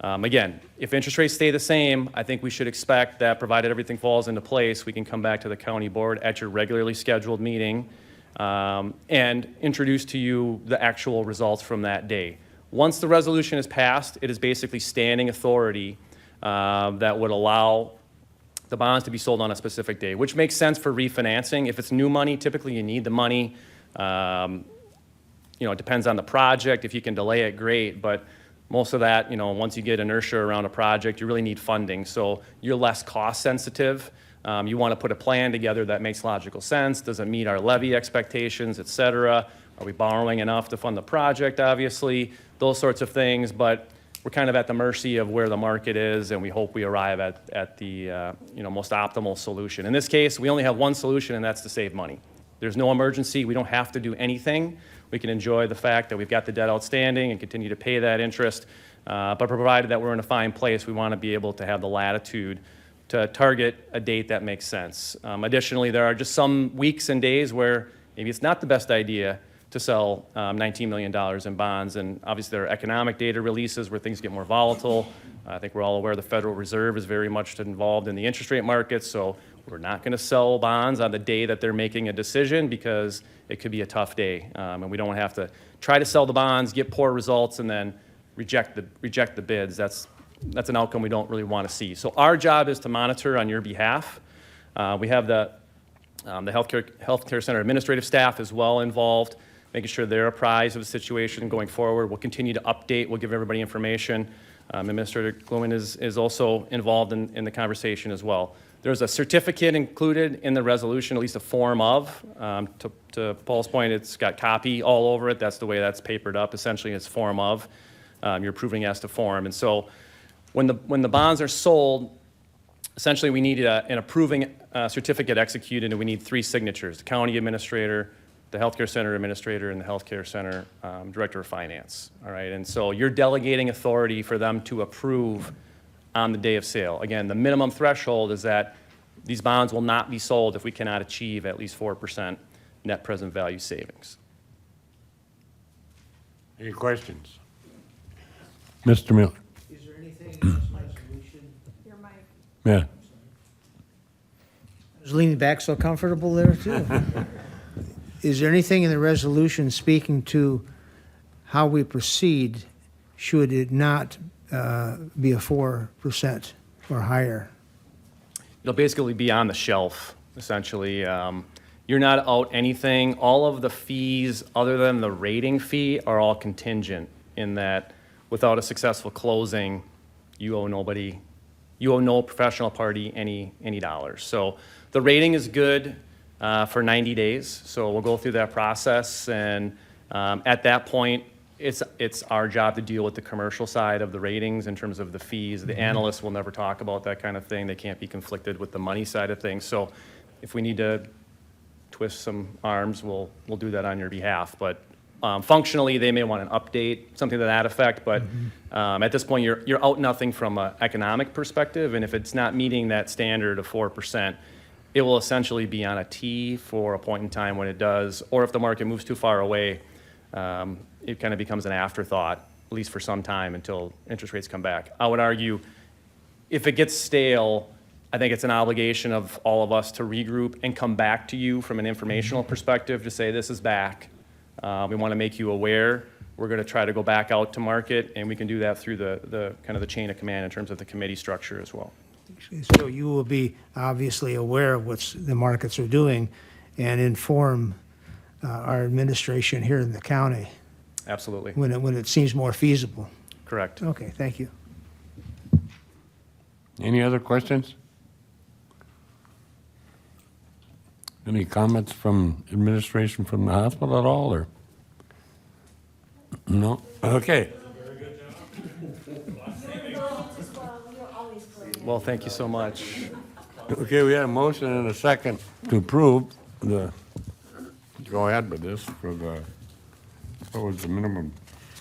Again, if interest rates stay the same, I think we should expect that, provided everything falls into place, we can come back to the county board at your regularly scheduled meeting and introduce to you the actual results from that day. Once the resolution is passed, it is basically standing authority that would allow the bonds to be sold on a specific day, which makes sense for refinancing. If it's new money, typically you need the money. It depends on the project. If you can delay it, great, but most of that, once you get inertia around a project, you really need funding. So you're less cost sensitive. You want to put a plan together that makes logical sense. Does it meet our levy expectations, et cetera? Are we borrowing enough to fund the project, obviously? Those sorts of things, but we're kind of at the mercy of where the market is, and we hope we arrive at the most optimal solution. In this case, we only have one solution, and that's to save money. There's no emergency. We don't have to do anything. We can enjoy the fact that we've got the debt outstanding and continue to pay that interest. But provided that we're in a fine place, we want to be able to have the latitude to target a date that makes sense. Additionally, there are just some weeks and days where maybe it's not the best idea to sell $19 million in bonds. And obviously, there are economic data releases where things get more volatile. I think we're all aware the Federal Reserve is very much involved in the interest rate markets. So we're not going to sell bonds on the day that they're making a decision because it could be a tough day. And we don't have to try to sell the bonds, get poor results, and then reject the bids. That's an outcome we don't really want to see. So our job is to monitor on your behalf. We have the healthcare center administrative staff as well involved, making sure they're apprised of the situation going forward. We'll continue to update. We'll give everybody information. Administrator Gluman is also involved in the conversation as well. There's a certificate included in the resolution, at least a form of. To Paul's point, it's got copy all over it. That's the way that's papered up. Essentially, it's form of. You're proving as to form. And so when the bonds are sold, essentially we need an approving certificate executed, and we need 3 signatures: the county administrator, the healthcare center administrator, and the healthcare center director of finance. All right, and so you're delegating authority for them to approve on the day of sale. Again, the minimum threshold is that these bonds will not be sold if we cannot achieve at least 4% net present value savings. Any questions? Mr. Miller? Is there anything in this resolution? Your mic. Yeah. I was leaning back so comfortable there, too. Is there anything in the resolution speaking to how we proceed should it not be a 4% or higher? It'll basically be on the shelf, essentially. You're not out anything. All of the fees, other than the rating fee, are all contingent in that without a successful closing, you owe no professional party any dollars. So the rating is good for 90 days. So we'll go through that process, and at that point, it's our job to deal with the commercial side of the ratings in terms of the fees. The analysts will never talk about that kind of thing. They can't be conflicted with the money side of things. So if we need to twist some arms, we'll do that on your behalf. But functionally, they may want an update, something to that effect. But at this point, you're out nothing from an economic perspective. And if it's not meeting that standard of 4%, it will essentially be on a T for a point in time when it does. Or if the market moves too far away, it kind of becomes an afterthought, at least for some time until interest rates come back. I would argue if it gets stale, I think it's an obligation of all of us to regroup and come back to you from an informational perspective to say this is back. We want to make you aware. We're going to try to go back out to market, and we can do that through the kind of the chain of command in terms of the committee structure as well. So you will be obviously aware of what the markets are doing and inform our administration here in the county Absolutely. when it seems more feasible. Correct. Okay, thank you. Any other questions? Any comments from administration from the hospital at all, or? No? Okay. Well, thank you so much. Okay, we had a motion and a second to approve go ahead with this for the, what was the minimum?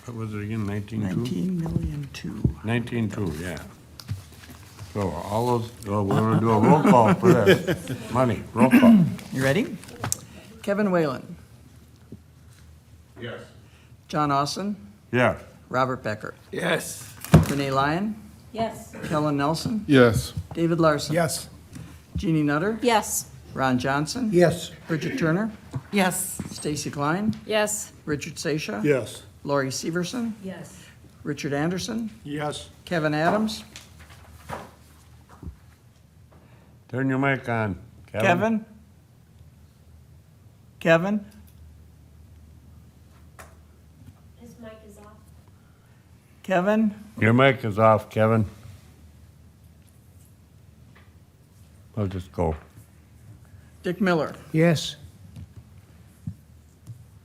What was it again, 19.2? 19,000,002. 19.2, yeah. So all those, we're gonna do a roll call for this. Money, roll call. You ready? Kevin Whalen, Yes. John Austin, Yeah. Robert Becker, Yes. Renee Lyon, Yes. Kellen Nelson, Yes. David Larson. Yes. Jeannie Nutter, Yes. Ron Johnson. Yes. Bridget Turner, Yes. Stacy Klein, Yes. Richard Sasha. Yes. Lori Severson, Yes. Richard Anderson, Yes. Kevin Adams. Turn your mic on. Kevin? Kevin? His mic is off. Kevin? Your mic is off, Kevin. I'll just go. Dick Miller. Yes.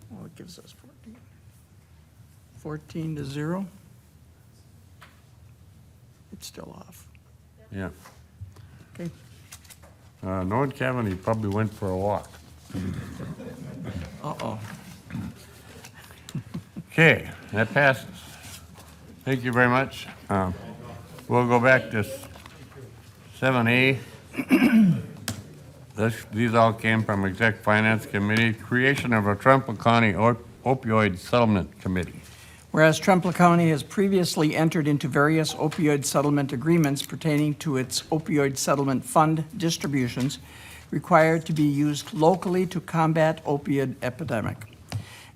Well, it gives us 14. 14-0. It's still off. Yeah. Okay. Knowing Kevin, he probably went for a walk. Uh-oh. Okay, that passes. Thank you very much. We'll go back to 7A. These all came from Exec Finance Committee, creation of a Trumbull County opioid settlement committee. Whereas Trempealeau County has previously entered into various opioid settlement agreements pertaining to its opioid settlement fund distributions required to be used locally to combat opioid epidemic.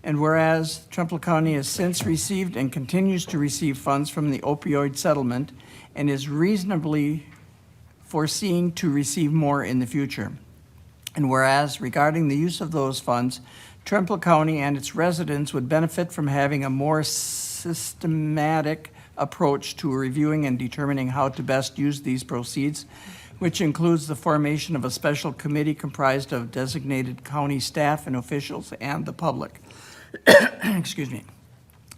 And whereas Trempealeau County has since received and continues to receive funds from the opioid settlement and is reasonably foreseen to receive more in the future. And whereas regarding the use of those funds, Trempealeau County and its residents would benefit from having a more systematic approach to reviewing and determining how to best use these proceeds, which includes the formation of a special committee comprised of designated county staff and officials and the public. Excuse me.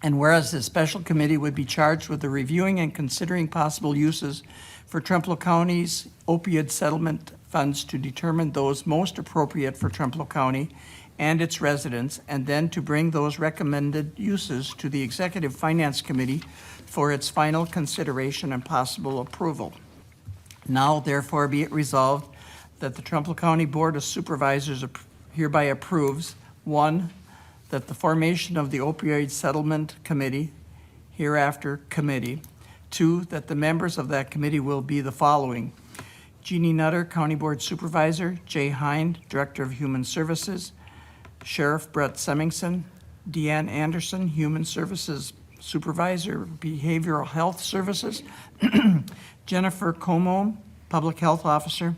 And whereas this special committee would be charged with the reviewing and considering possible uses for Trempealeau County's opioid settlement funds to determine those most appropriate for Trempealeau County and its residents, and then to bring those recommended uses to the Executive Finance Committee for its final consideration and possible approval. Now therefore be it resolved that the Trempealeau County Board of Supervisors hereby approves, 1, that the formation of the opioid settlement committee, hereafter committee. 2, that the members of that committee will be the following: Jeannie Nutter, County Board Supervisor; Jay Hind, Director of Human Services; Sheriff Brett Semmingson; Deanne Anderson, Human Services Supervisor, Behavioral Health Services; Jennifer Como, Public Health Officer;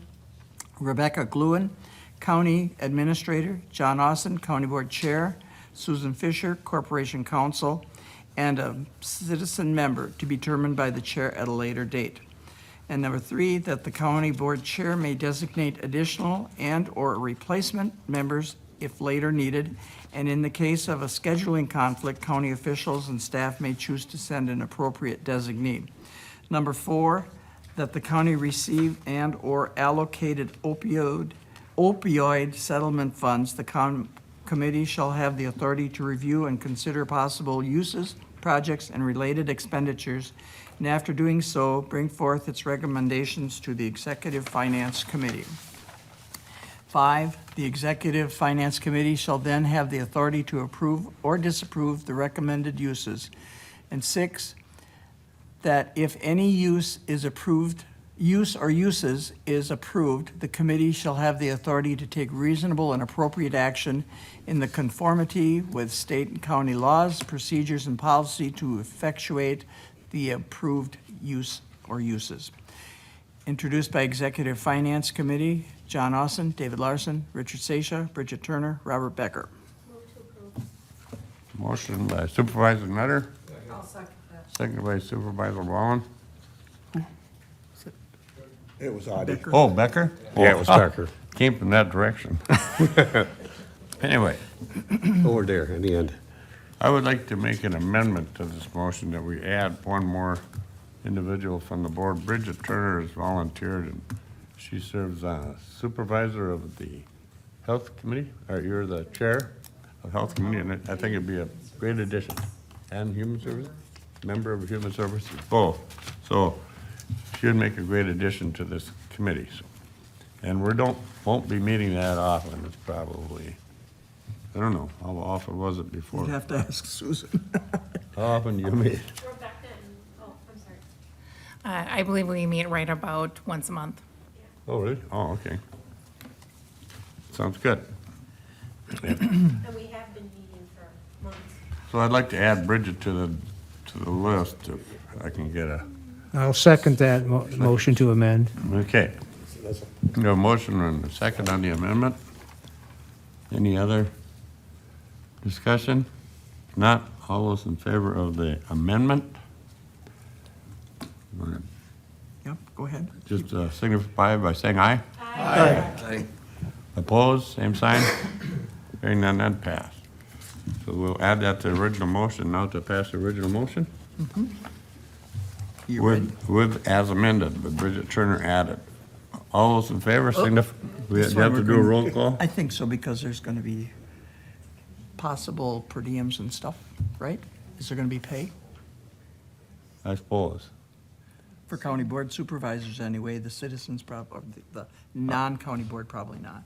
Rebecca Gluen, County Administrator; John Austin, County Board Chair; Susan Fisher, Corporation Counsel; and a citizen member to be determined by the chair at a later date. And number 3, that the county board chair may designate additional and/or replacement members if later needed, and in the case of a scheduling conflict, county officials and staff may choose to send an appropriate designee. Number 4, that the county receive and/or allocated opioid settlement funds. The committee shall have the authority to review and consider possible uses, projects, and related expenditures, and after doing so, bring forth its recommendations to the Executive Finance Committee. 5, the Executive Finance Committee shall then have the authority to approve or disapprove the recommended uses. And 6, that if any use or uses is approved, the committee shall have the authority to take reasonable and appropriate action in the conformity with state and county laws, procedures, and policy to effectuate the approved use or uses. Introduced by Executive Finance Committee, John Austin, David Larson, Richard Sasha, Bridget Turner, Robert Becker. Motion by Supervisor Nutter. I'll second that. Second by Supervisor Wallen. It was Audie. Oh, Becker? Yeah, it was Becker. Came from that direction. Anyway, Over there in the end. I would like to make an amendment to this motion that we add one more individual from the board. Bridget Turner has volunteered, and she serves as supervisor of the Health Committee, or you're the chair of Health Committee, and I think it'd be a great addition. And Human Services, member of Human Services, both. So she would make a great addition to this committee. So, and won't be meeting that often. It's probably, I don't know, how often was it before? You'd have to ask Susan. How often do you meet? I believe we meet right about once a month. Oh, really? Oh, okay. Sounds good. And we have been meeting for months. So I'd like to add Bridget to the list if I can get a, I'll second that motion to amend. okay. We have a motion and a second on the amendment. Any other discussion? Not, all those in favor of the amendment? Yep, go ahead. Just signify by saying aye. Aye. Opposed, same sign. Hearing none, that passed. So we'll add that to the original motion, now to pass the original motion? You ready? With as amended, but Bridget Turner added. All those in favor, signify, we This have one to we're do a gonna- roll call? I think so, because there's gonna be possible per diems and stuff, right? Is there gonna be pay? I suppose. For county board supervisors anyway, the citizens probably, the non-county board probably not.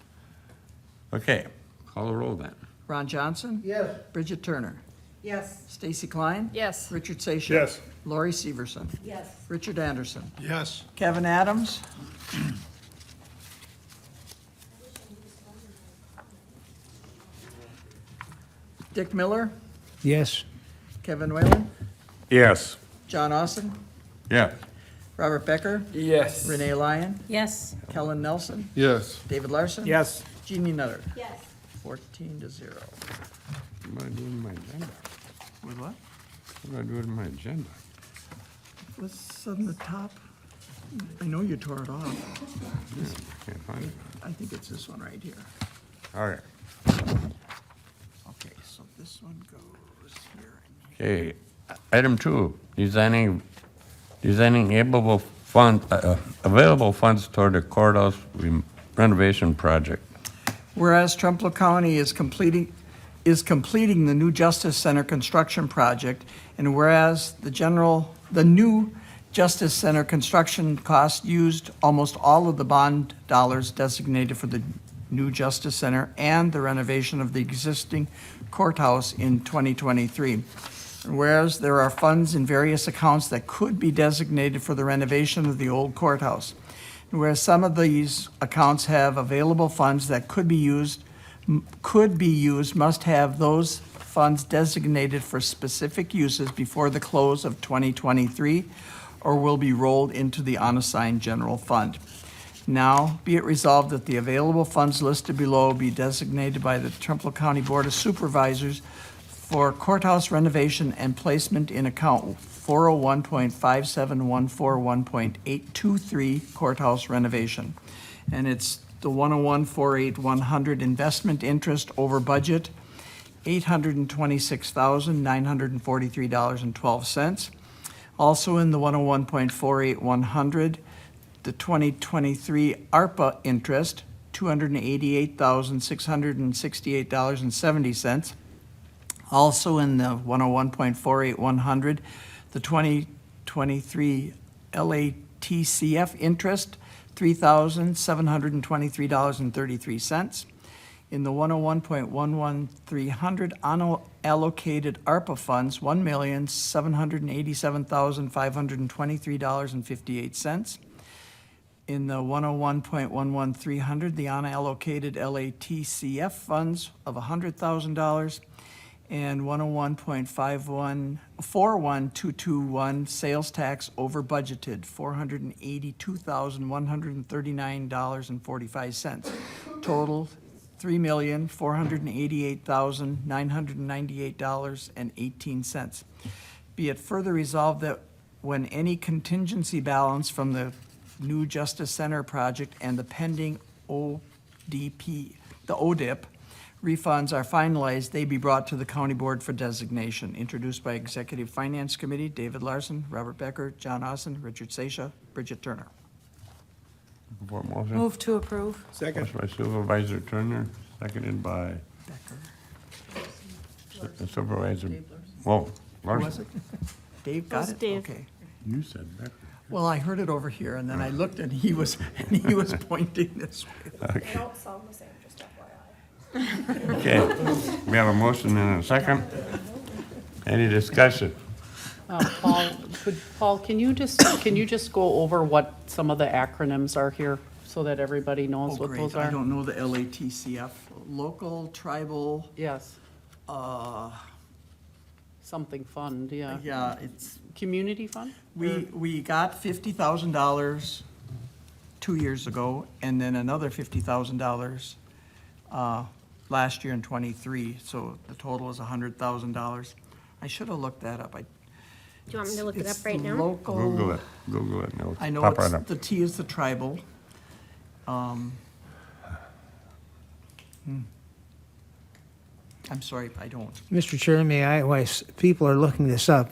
Okay, call the roll then. Ron Johnson? Yes. Bridget Turner? Yes. Stacy Klein? Yes. Richard Seixas? Yes. Lori Severson? Yes. Richard Anderson? Yes. Kevin Adams? Dick Miller? Yes. Kevin Whalen? Yes. John Austin? Yeah. Robert Becker? Yes. Renee Lyon? Yes. Kellen Nelson? Yes. David Larson? Yes. Jeannie Nutter? Yes. 14-0. What do I do with my agenda? With what? What do I do with my agenda? What's on the top? I know you tore it off. Yeah, can't find it. I think it's this one right here. All right. Okay, so this one goes here. and Okay, item 2, designing available funds toward the courthouse renovation project. Whereas Trempealeau County is completing the new Justice Center construction project, and whereas the new Justice Center construction cost used almost all of the bond dollars designated for the new Justice Center and the renovation of the existing courthouse in 2023. And whereas there are funds in various accounts that could be designated for the renovation of the old courthouse. And whereas some of these accounts have available funds that could be used, must have those funds designated for specific uses before the close of 2023, or will be rolled into the unassigned general fund. Now, be it resolved that the available funds listed below be designated by the Trempealeau County Board of Supervisors for courthouse renovation and placement in account 401.5714.823 courthouse renovation. And it's the 101-48100 investment interest over budget, $826,943.12. Also in the 101.48100, the 2023 ARPA interest, $288,668.70. Also in the 101.48100, the 2023 LATCF interest, $3,723.33. In the 101.11300 unallocated ARPA funds, $1,787,523.58. In the 101.11300, the unallocated LATCF funds of $100,000. And 101.41221 sales tax over budgeted, $482,139.45. Total, $3,488,998.18. Be it further resolved that when any contingency balance from the new Justice Center project and the pending ODP, the ODIP, refunds are finalized, they be brought to the county board for designation. Introduced by Executive Finance Committee, David Larson, Robert Becker, John Austin, Richard Seixas, Bridget Turner. What motion? Move to approve. Second. Motion by Supervisor Turner, seconded by Becker. Supervisor, whoa, Who was Larson. it? Dave got Was it? Dave. Okay. You said Becker. Well, I heard it over here, and then I looked, and he was pointing this way. They don't sound the same, just FYI. Okay, we have a motion and a second. Any discussion? Paul, can you just go over what some of the acronyms are here so that everybody knows Oh, what those great, I are? don't know the LATCF, local, tribal, Yes, something fund, yeah. yeah, it's, Community fund? we got $50,000 2 years ago, and then another $50,000 last year in '23, so the total is $100,000. I should have looked that up. Do you want me to look it up It's right now? local. Google it, Google it. and it'll I know pop right it's, up. the T is the tribal. I'm sorry, I don't. Mr. Chair, may I, while people are looking this up,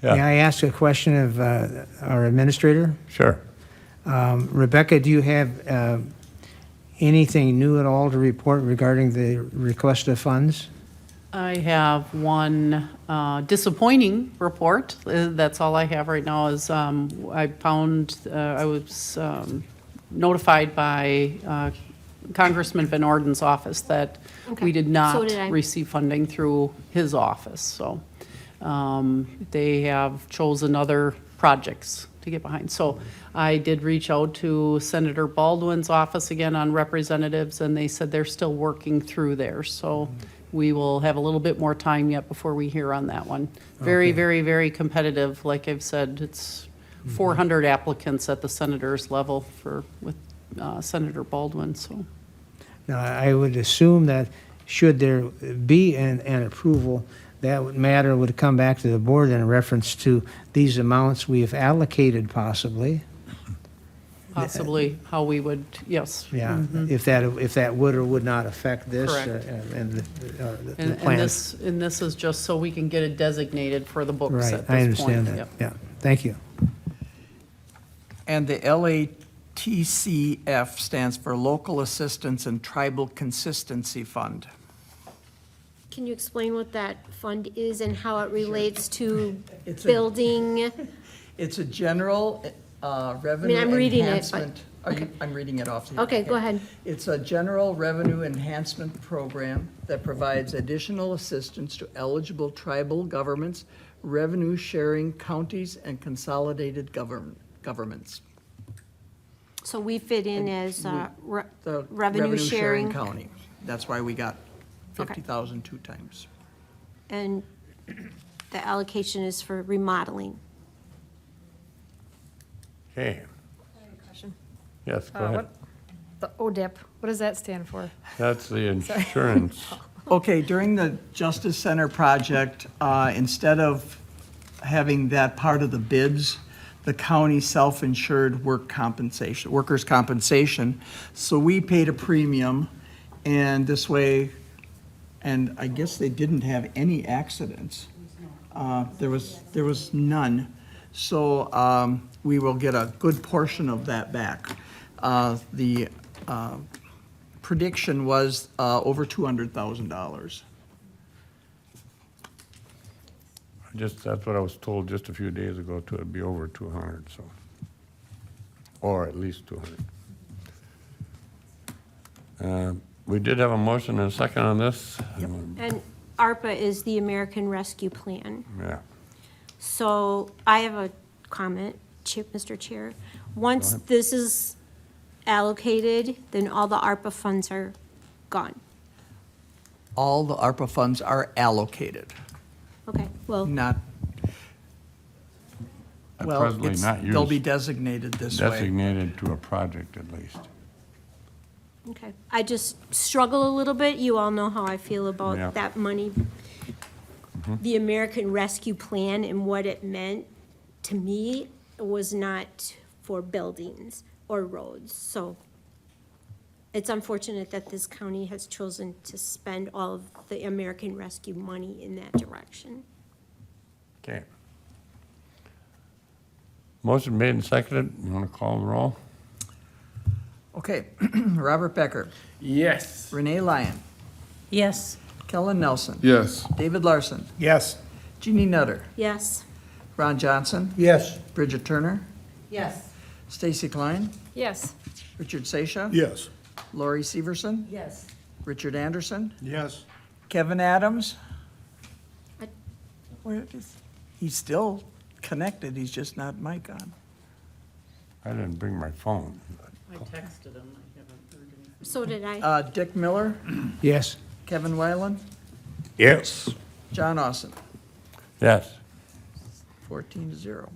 Yeah. may I ask a question of our administrator? Sure. Rebecca, do you have anything new at all to report regarding the request of funds? I have one disappointing report. That's all I have right now is I found, I was notified by Congressman Van Orden's office that Okay. we did So not did I. receive funding through his office. So they have chosen other projects to get behind. So I did reach out to Senator Baldwin's office again on representatives, and they said they're still working through there. So we will have a little bit more time yet before we hear on that one. Very, very, very competitive. Like I've said, it's 400 applicants at the senator's level with Senator Baldwin, so. Now, I would assume that should there be an approval, that matter would come back to the board in reference to these amounts we have allocated possibly. Possibly how we would, yes. Yeah, if that would or would not affect this Correct. and the And plans. this is just so we can get it designated for the books Right, at this point. I understand that, Yep. yeah. Thank you. And the LATCF stands for Local Assistance and Tribal Consistency Fund. Can you explain what that fund is and how it relates to It's a- building? It's a general revenue I'm reading it, but- enhancement. I'm reading it off. the- Okay, go ahead. It's a general revenue enhancement program that provides additional assistance to eligible tribal governments, revenue-sharing counties, and consolidated governments. So we fit in as The revenue sharing, county. That's why we got Okay. 50,000 two times. and the allocation is for remodeling. Okay. Yes, go ahead. The ODEP, what does that stand for? That's the insurance. Okay, during the Justice Center project, instead of having that part of the bids, the county self-insured workers' compensation. So we paid a premium, and this way, and I guess they didn't have any accidents. There was none. So we will get a good portion of that back. The prediction was over $200,000. That's what I was told just a few days ago, too. It'd be over 200, so. Or at least 200. We did have a motion and a second on this. And ARPA is the American Rescue Plan. Yeah. So I have a comment, Mr. Chair. Once this is allocated, then all the ARPA funds are gone. All the ARPA funds are allocated, Okay, well, not, well, Presently not they'll be used, designated this way. designated to a project at least. okay. I just struggle a little bit. You all know how I feel Yeah. about that money. The American Rescue Plan and what it meant to me was not for buildings or roads. So it's unfortunate that this county has chosen to spend all of the American Rescue money in that direction. Okay. Motion made and seconded. You want to call the roll? Okay, Robert Becker, Yes. Renee Lyon, Yes. Kellen Nelson, Yes. David Larson, Yes. Jeannie Nutter, Yes, Ron Johnson, Yes. Bridget Turner, Yes. Stacy Klein, Yes. Richard Seisha, Yes. Lori Severson, Yes. Richard Anderson, Yes. Kevin Adams. I- Where is, he's still connected, he's just not mic on. I didn't bring my phone. I texted him, I haven't heard anything. So did I. Dick Miller, Yes. Kevin Weiland, Yes. John Austin, Yes. 14-0.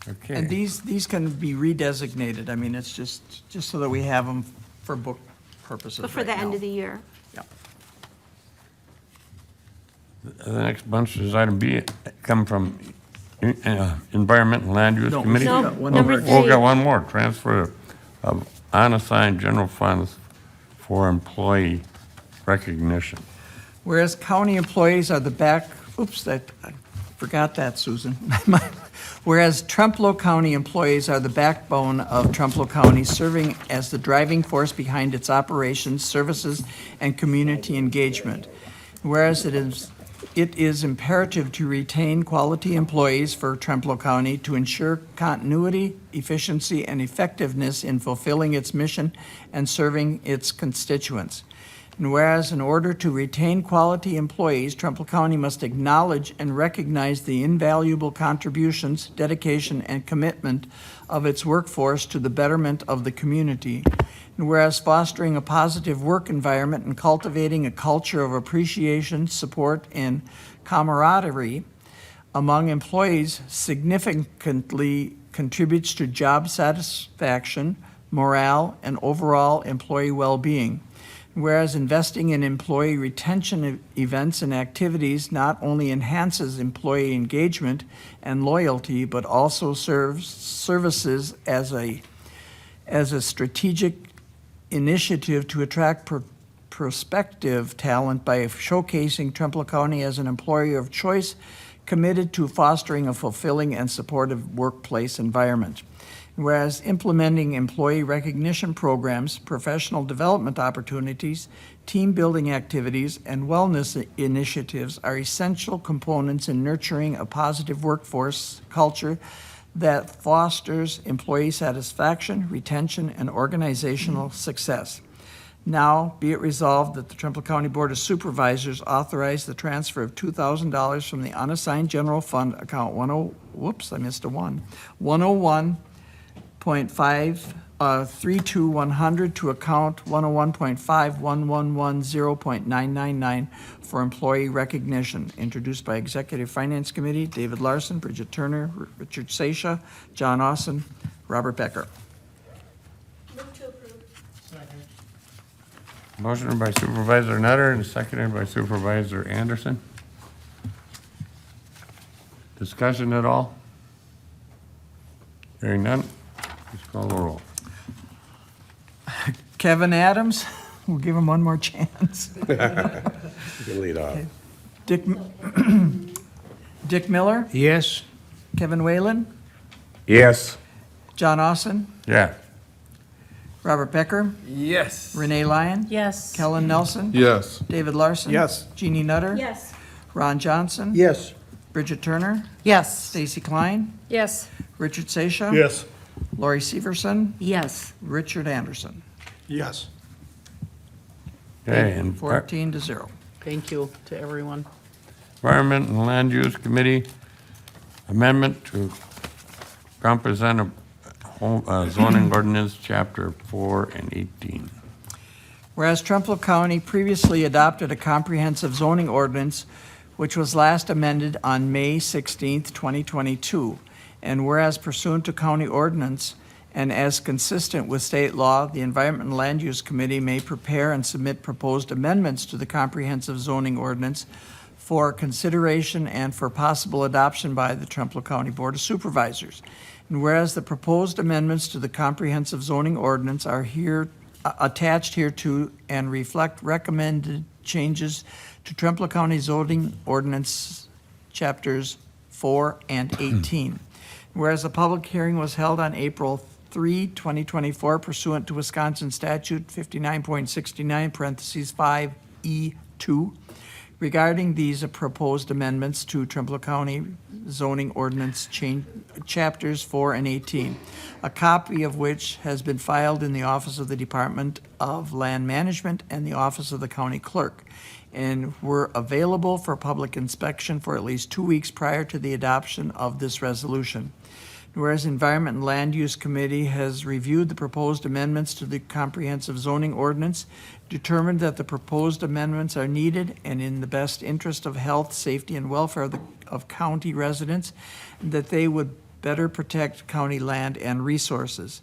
Okay. And these can be redesignated, I mean, it's just so that we have them for book purposes But for right the end now. of the year. Yeah. The next bunch is item B, come from Environment and Land Use No, Committee. no, Oh, one number Oh, three. got one more, transfer of unassigned general funds for employee recognition. Whereas county employees are the I forgot that, Susan. Whereas Trempealeau County employees are the backbone of Trempealeau County, serving as the driving force behind its operations, services, and community engagement. Whereas it is imperative to retain quality employees for Trempealeau County to ensure continuity, efficiency, and effectiveness in fulfilling its mission and serving its constituents. And whereas in order to retain quality employees, Trempealeau County must acknowledge and recognize the invaluable contributions, dedication, and commitment of its workforce to the betterment of the community. And whereas fostering a positive work environment and cultivating a culture of appreciation, support, and camaraderie among employees significantly contributes to job satisfaction, morale, and overall employee well-being. Whereas investing in employee retention events and activities not only enhances employee engagement and loyalty, but also services as a strategic initiative to attract prospective talent by showcasing Trempealeau County as an employer of choice committed to fostering a fulfilling and supportive workplace environment. Whereas implementing employee recognition programs, professional development opportunities, team-building activities, and wellness initiatives are essential components in nurturing a positive workforce culture that fosters employee satisfaction, retention, and organizational success. Now, be it resolved that the Trempealeau County Board of Supervisors authorize the transfer of $2,000 from the unassigned general fund account 101.532 to account 101.51110.999 for employee recognition, introduced by Executive Finance Committee, David Larson, Bridget Turner, Richard Seisha, John Austin, Robert Becker. Motion by Supervisor Nutter and seconded by Supervisor Anderson. Discussion at all? Hearing none, please call the roll. Kevin Adams, we'll give him one more chance. Lead off. Dick Miller, Yes. Kevin Whalen, Yes. John Austin, Yeah. Robert Becker, Yes. Renee Lyon, Yes. Kellen Nelson, Yes. David Larson. Yes. Jeannie Nutter. Yes. Ron Johnson. Yes. Bridget Turner, Yes. Stacy Klein, Yes. Richard Seisha. Yes. Lori Severson, Yes. Richard Anderson. Yes. Okay, and 14-0. Thank you to everyone. Environment and Land Use Committee, amendment to comprehensive zoning ordinance, Chapter 4 and 18. Whereas Trempealeau County previously adopted a comprehensive zoning ordinance, which was last amended on May 16th, 2022, and whereas pursuant to county ordinance and as consistent with state law, the Environment and Land Use Committee may prepare and submit proposed amendments to the comprehensive zoning ordinance for consideration and for possible adoption by the Trempealeau County Board of Supervisors. And whereas the proposed amendments to the comprehensive zoning ordinance are attached hereto and reflect recommended changes to Trempealeau County zoning ordinance chapters 4 and 18. Whereas a public hearing was held on April 3, 2024 pursuant to Wisconsin statute 59.69 parentheses 5E2 regarding these proposed amendments to Trempealeau County zoning ordinance change, chapters 4 and 18, a copy of which has been filed in the Office of the Department of Land Management and the Office of the County Clerk, and were available for public inspection for at least 2 weeks prior to the adoption of this resolution. Whereas Environment and Land Use Committee has reviewed the proposed amendments to the comprehensive zoning ordinance, determined that the proposed amendments are needed and in the best interest of health, safety, and welfare of county residents, and that they would better protect county land and resources.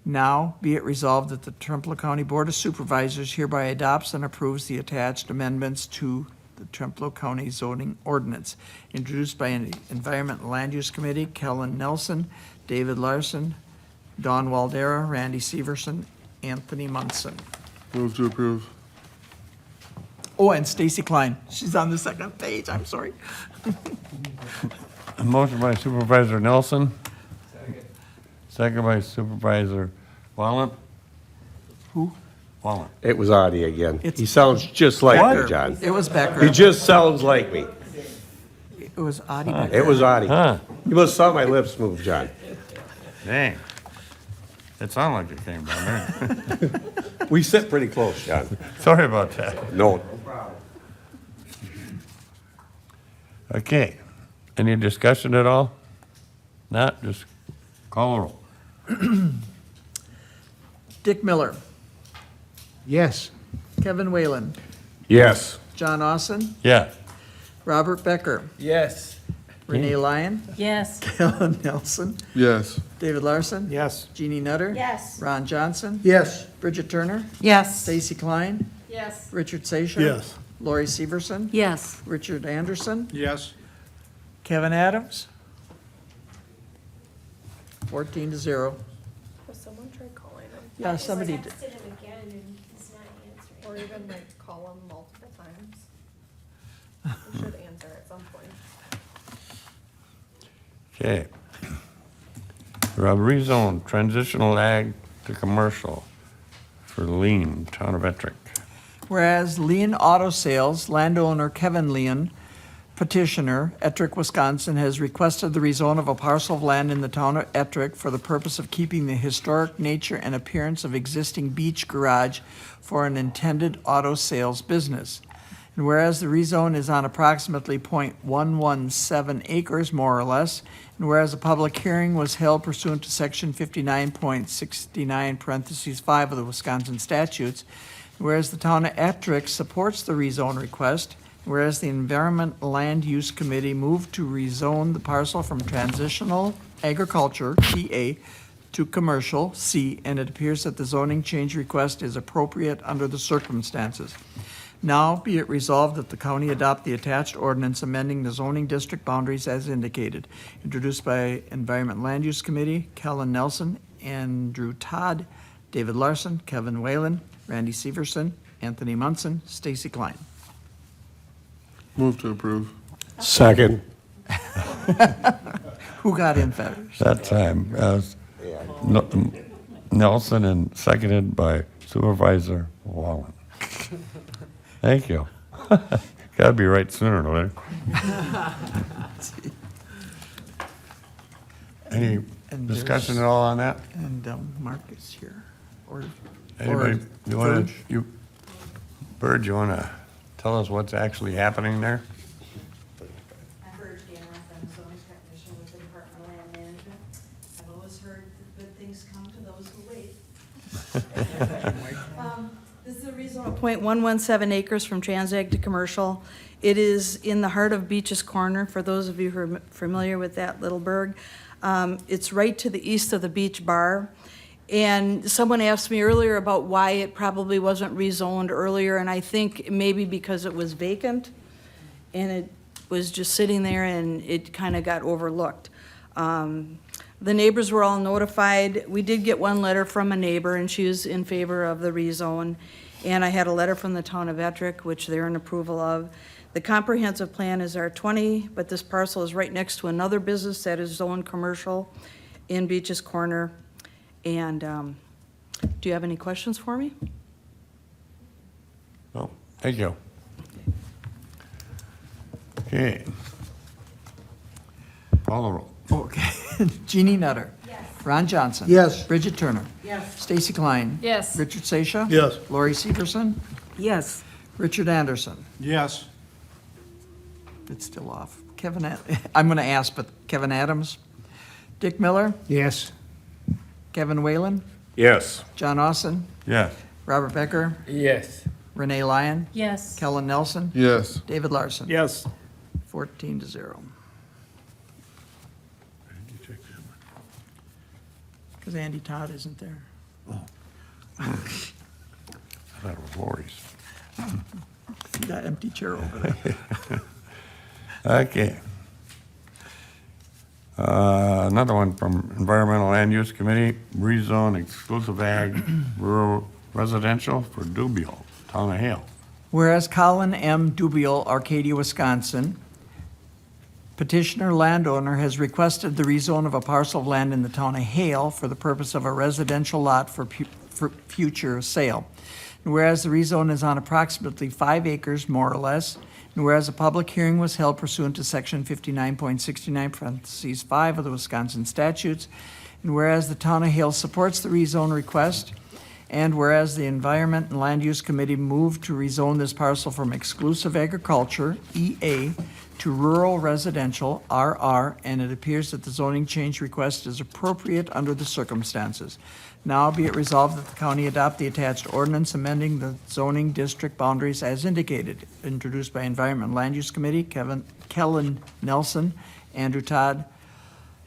Now, be it resolved that the Trempealeau County Board of Supervisors hereby adopts and approves the attached amendments to the Trempealeau County zoning ordinance, introduced by an Environment and Land Use Committee, Kellen Nelson, David Larson, Don Waldera, Randy Severson, Anthony Munson. Move to approve. Oh, and Stacy Klein. She's on the second page, I'm sorry. A motion by Supervisor Nelson. Second by Supervisor Wallen. Who? Wallen. It was Audie again. It's- He sounds just like Becker. me, John. It was Becker. He just sounds like me. It was Audie Becker. It was Audie. Huh. You must saw my lips move, John. Dang. It sounded like it came down there. We sit pretty close, John. Sorry about that. No. Okay. Any discussion at all? Not, just call a roll. Dick Miller, Yes. Kevin Whalen, Yes. John Austin, Yeah. Robert Becker, Yes. Renee Lyon, Yes. Kellen Nelson, Yes. David Larson, Yes. Jeannie Nutter. Yes. Ron Johnson, Yes. Bridget Turner, Yes. Stacy Klein, Yes. Richard Seixer. Yes. Lori Severson, Yes. Richard Anderson, Yes. Kevin Adams. 14-0. Has someone tried calling him? Yeah, somebody did. Texted him again and he's not answering. Or even like call him multiple times? We should answer at some point. Okay. Rezone transitional ag to commercial for Lean, Town of Ettrick. Whereas Lean Auto Sales, landowner Kevin Lean, petitioner, Ettrick, Wisconsin, has requested the rezone of a parcel of land in the town of Ettrick for the purpose of keeping the historic nature and appearance of existing beach garage for an intended auto sales business. And whereas the rezone is on approximately .117 acres, more or less, and whereas a public hearing was held pursuant to section 59.69 parentheses 5 of the Wisconsin statutes, whereas the town of Ettrick supports the rezone request, whereas the Environment Land Use Committee moved to rezone the parcel from transitional agriculture, TA, to commercial, C, and it appears that the zoning change request is appropriate under the circumstances. Now be it resolved that the county adopt the attached ordinance amending the zoning district boundaries as indicated, introduced by Environment Land Use Committee, Kellen Nelson, Andrew Todd, David Larson, Kevin Whalen, Randy Severson, Anthony Munson, Stacy Klein. Move to approve. Second. Who got in feathers? That time, Nelson and seconded by Supervisor Wallen. Thank you. Gotta be right sooner or later. Any And discussion there's- at all on that? And Mark is here. Or Anybody, you wanna, Verge? Bird, you wanna tell us what's actually happening there? I'm Bird Ganoff, I'm a zoning technician with the Department of Land Management. I've always heard that good things come to those who wait. This is a rezone of .117 acres from Transag to commercial. It is in the heart of Beach's Corner, for those of you who are familiar with that little burg. It's right to the east of the Beach Bar. And someone asked me earlier about why it probably wasn't rezoned earlier, and I think maybe because it was vacant, and it was just sitting there and it kind of got overlooked. The neighbors were all notified. We did get one letter from a neighbor, and she was in favor of the rezone. And I had a letter from the town of Ettrick, which they're in approval of. The comprehensive plan is R20, but this parcel is right next to another business that is zoned commercial in Beach's Corner. And do you have any questions for me? No, thank you. Call the roll. Okay. Jeannie Nutter. Yes. Ron Johnson. Yes. Bridget Turner. Yes. Stacy Klein. Yes. Richard Sasha. Yes. Lori Severson. Yes. Richard Anderson. Yes. It's still off. I'm going to ask, but Kevin Adams. Dick Miller. Yes. Kevin Whalen. Yes. John Austin. Yes. Robert Becker. Yes. Renee Lyon. Yes. Kellen Nelson. Yes. David Larson. Yes. 14-0. Because Andy Todd isn't there. I thought it was Lori's. See that empty chair over there? Okay. Another one from Environmental Land Use Committee, rezone exclusive ag rural residential for Dubiel, Town of Hale. Whereas Colin M. Dubiel, Arcadia, Wisconsin, petitioner landowner has requested the rezone of a parcel of land in the town of Hale for the purpose of a residential lot for future sale. And whereas the rezone is on approximately 5 acres, more or less, and whereas a public hearing was held pursuant to section 59.69 parentheses 5 of the Wisconsin statutes, and whereas the town of Hale supports the rezone request, and whereas the Environment and Land Use Committee moved to rezone this parcel from exclusive agriculture, EA, to rural residential, RR, and it appears that the zoning change request is appropriate under the circumstances. Now be it resolved that the county adopt the attached ordinance amending the zoning district boundaries as indicated, introduced by Environment and Land Use Committee, Kellen Nelson, Andrew Todd,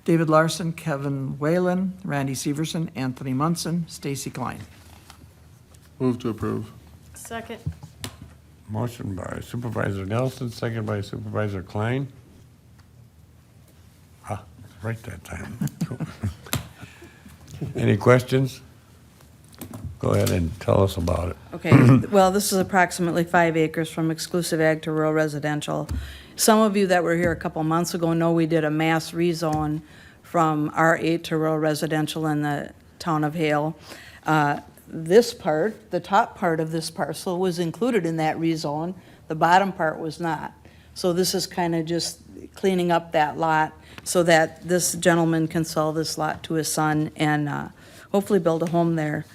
David Larson, Kevin Whalen, Randy Severson, Anthony Munson, Stacy Klein. Move to approve. Second. Motion by Supervisor Nelson, second by Supervisor Klein. Right that time. Any questions? Go ahead and tell us about it. Okay, well, this is approximately 5 acres from exclusive ag to rural residential. Some of you that were here a couple months ago know we did a mass rezone from R8 to rural residential in the town of Hale. This part, the top part of this parcel was included in that rezone, the bottom part was not. So this is kind of just cleaning up that lot so that this gentleman can sell this lot to his son and hopefully build a home there.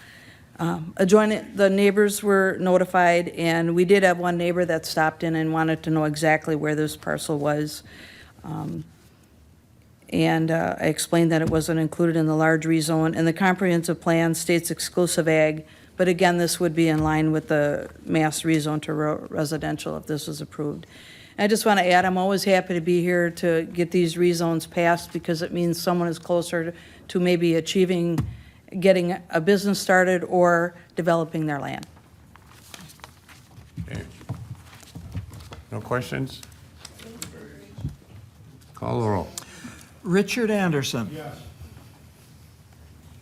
Adjoining, the neighbors were notified, and we did have one neighbor that stopped in and wanted to know exactly where this parcel was. And I explained that it wasn't included in the large rezone, and the comprehensive plan states exclusive ag, but again, this would be in line with the mass rezone to residential if this was approved. And I just want to add, I'm always happy to be here to get these rezones passed because it means someone is closer to maybe achieving, getting a business started or developing their land. Okay. No questions? Call the roll. Richard Anderson. Yes.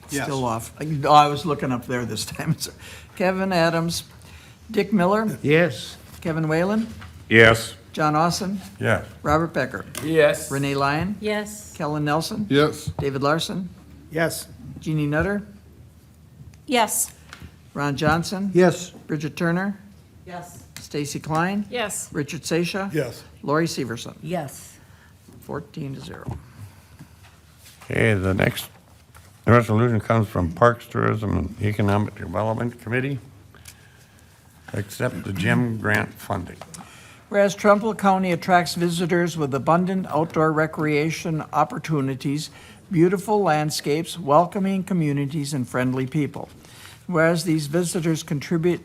Still off. I was looking up there this time. Kevin Adams. Dick Miller. Yes. Kevin Whalen. Yes. John Austin. Yes. Robert Becker. Yes. Renee Lyon. Yes. Kellen Nelson. Yes. David Larson. Yes. Jeannie Nutter. Yes. Ron Johnson. Yes. Bridget Turner. Yes. Stacy Klein. Yes. Richard Sasha. Yes. Lori Severson. Yes. 14-0. Okay, the next resolution comes from Parks, Tourism, and Economic Development Committee. Accept the gym grant funding. Whereas Trumbull County attracts visitors with abundant outdoor recreation opportunities, beautiful landscapes, welcoming communities, and friendly people. Whereas these visitors contribute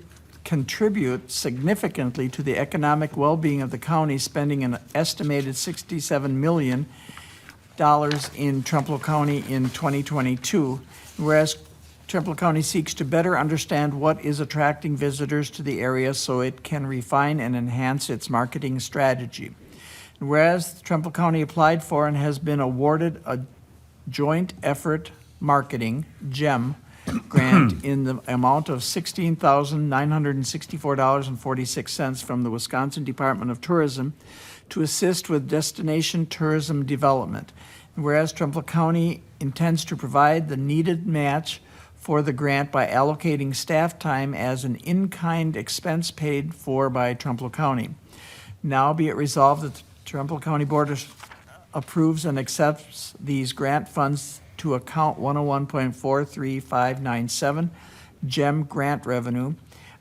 significantly to the economic well-being of the county, spending an estimated $67 million in Trumbull County in 2022. Whereas Trumbull County seeks to better understand what is attracting visitors to the area so it can refine and enhance its marketing strategy. Whereas Trumbull County applied for and has been awarded a Joint Effort Marketing, GEM, grant in the amount of $16,964.46 from the Wisconsin Department of Tourism to assist with destination tourism development. Whereas Trumbull County intends to provide the needed match for the grant by allocating staff time as an in-kind expense paid for by Trumbull County. Now be it resolved that the Trumbull County Board approves and accepts these grant funds to account 101.43597, GEM grant revenue,